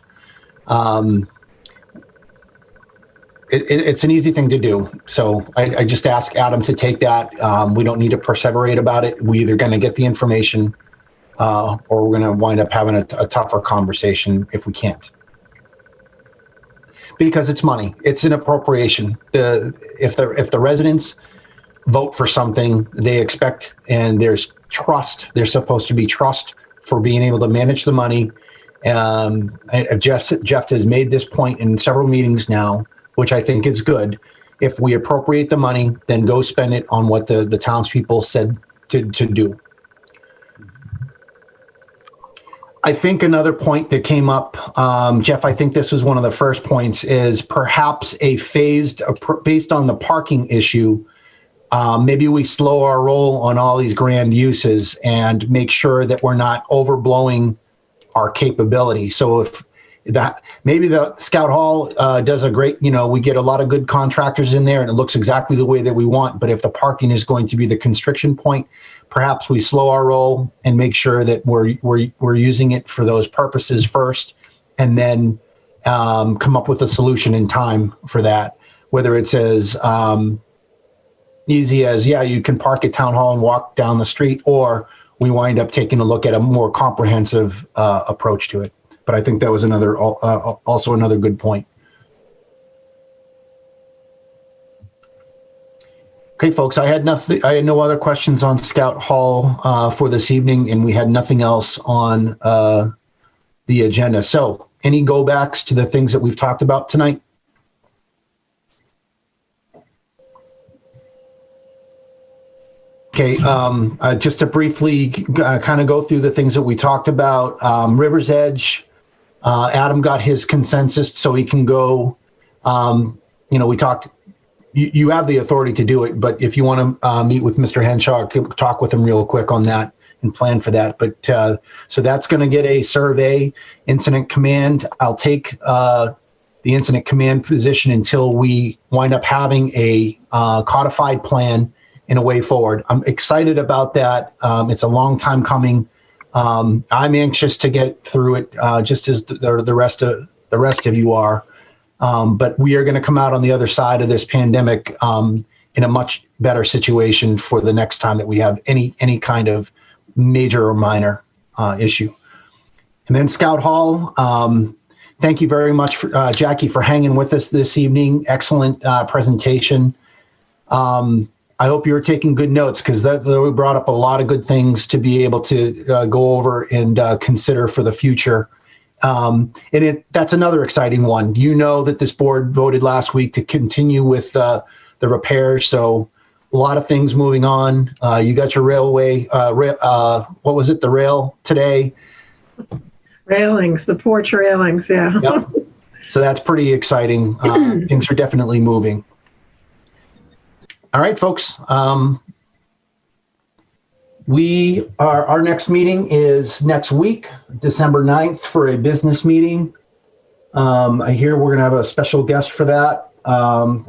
It's an easy thing to do. So I just ask Adam to take that. We don't need to perseverate about it. We're either going to get the information or we're going to wind up having a tougher conversation if we can't. Because it's money. It's an appropriation. If the residents vote for something, they expect, and there's trust. There's supposed to be trust for being able to manage the money. Jeff has made this point in several meetings now, which I think is good. If we appropriate the money, then go spend it on what the townspeople said to do. I think another point that came up, Jeff, I think this was one of the first points, is perhaps a phased, based on the parking issue, maybe we slow our roll on all these grand uses and make sure that we're not overblowing our capability. So if that, maybe the Scout Hall does a great, we get a lot of good contractors in there and it looks exactly the way that we want. But if the parking is going to be the constriction point, perhaps we slow our roll and make sure that we're using it for those purposes first, and then come up with a solution in time for that. Whether it's as easy as, you can park at Town Hall and walk down the street, or we wind up taking a look at a more comprehensive approach to it. But I think that was also another good point. Okay, folks, I had no other questions on Scout Hall for this evening, and we had nothing else on the agenda. So, any go backs to the things that we've talked about tonight? Okay, just to briefly kind of go through the things that we talked about. River's Edge, Adam got his consensus, so he can go. We talked. You have the authority to do it, but if you want to meet with Mr. Henshaw, talk with him real quick on that and plan for that. But so that's going to get a survey, incident command. I'll take the incident command position until we wind up having a codified plan in a way forward. I'm excited about that. It's a long time coming. I'm anxious to get through it, just as the rest of you are. But we are going to come out on the other side of this pandemic in a much better situation for the next time that we have any kind of major or minor issue. And then Scout Hall, thank you very much, Jackie, for hanging with us this evening. Excellent presentation. I hope you're taking good notes, because we brought up a lot of good things to be able to go over and consider for the future. And that's another exciting one. That this board voted last week to continue with the repairs. So a lot of things moving on. You got your railway, what was it? The rail today? Railings, the porch railings. Yeah. Yep. So that's pretty exciting. Things are definitely moving. All right, folks. Our next meeting is next week, December 9th, for a business meeting. I hear we're going to have a special guest for that.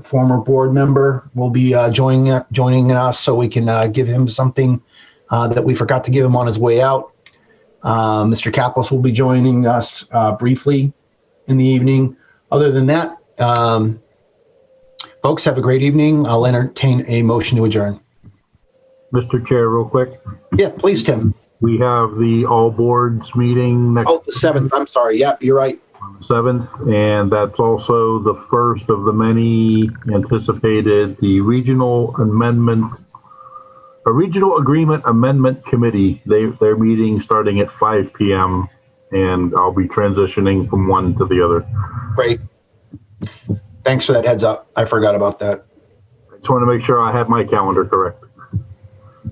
Former board member will be joining us, so we can give him something that we forgot to give him on his way out. Mr. Kaplos will be joining us briefly in the evening. Other than that, folks, have a great evening. I'll entertain a motion to adjourn. Mr. Chair, real quick. Yeah, please, Tim. We have the all boards meeting next. Oh, the 7th. I'm sorry. Yep, you're right. 7th, and that's also the first of the many anticipated, the Regional Agreement Amendment Committee. They're meeting starting at 5 p.m. and I'll be transitioning from one to the other. Great. Thanks for that heads up. I forgot about that. I just want to make sure I have my calendar correct.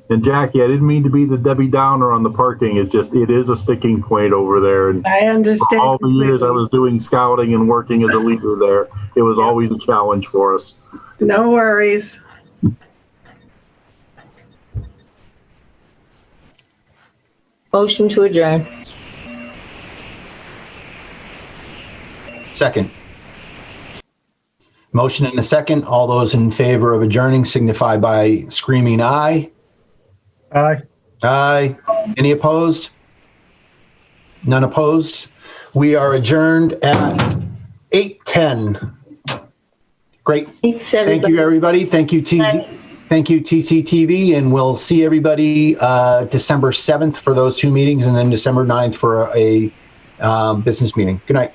And Jackie, I didn't mean to be the Debbie Downer on the parking. It is a sticking point over there. And I understand. all the years I was doing scouting and working as a leader there, it was always a challenge for us. No worries. Motion to adjourn. Second. Motion and a second. All those in favor of adjourning signify by screaming aye. Aye. Aye. Any opposed? None opposed. We are adjourned at 8:10. Great. Thanks, Thank everybody. you, everybody. Thank you, Bye. Thank you, TCTV, and we'll see everybody December 7th for those two meetings, and then December 9th for a business meeting. Good night.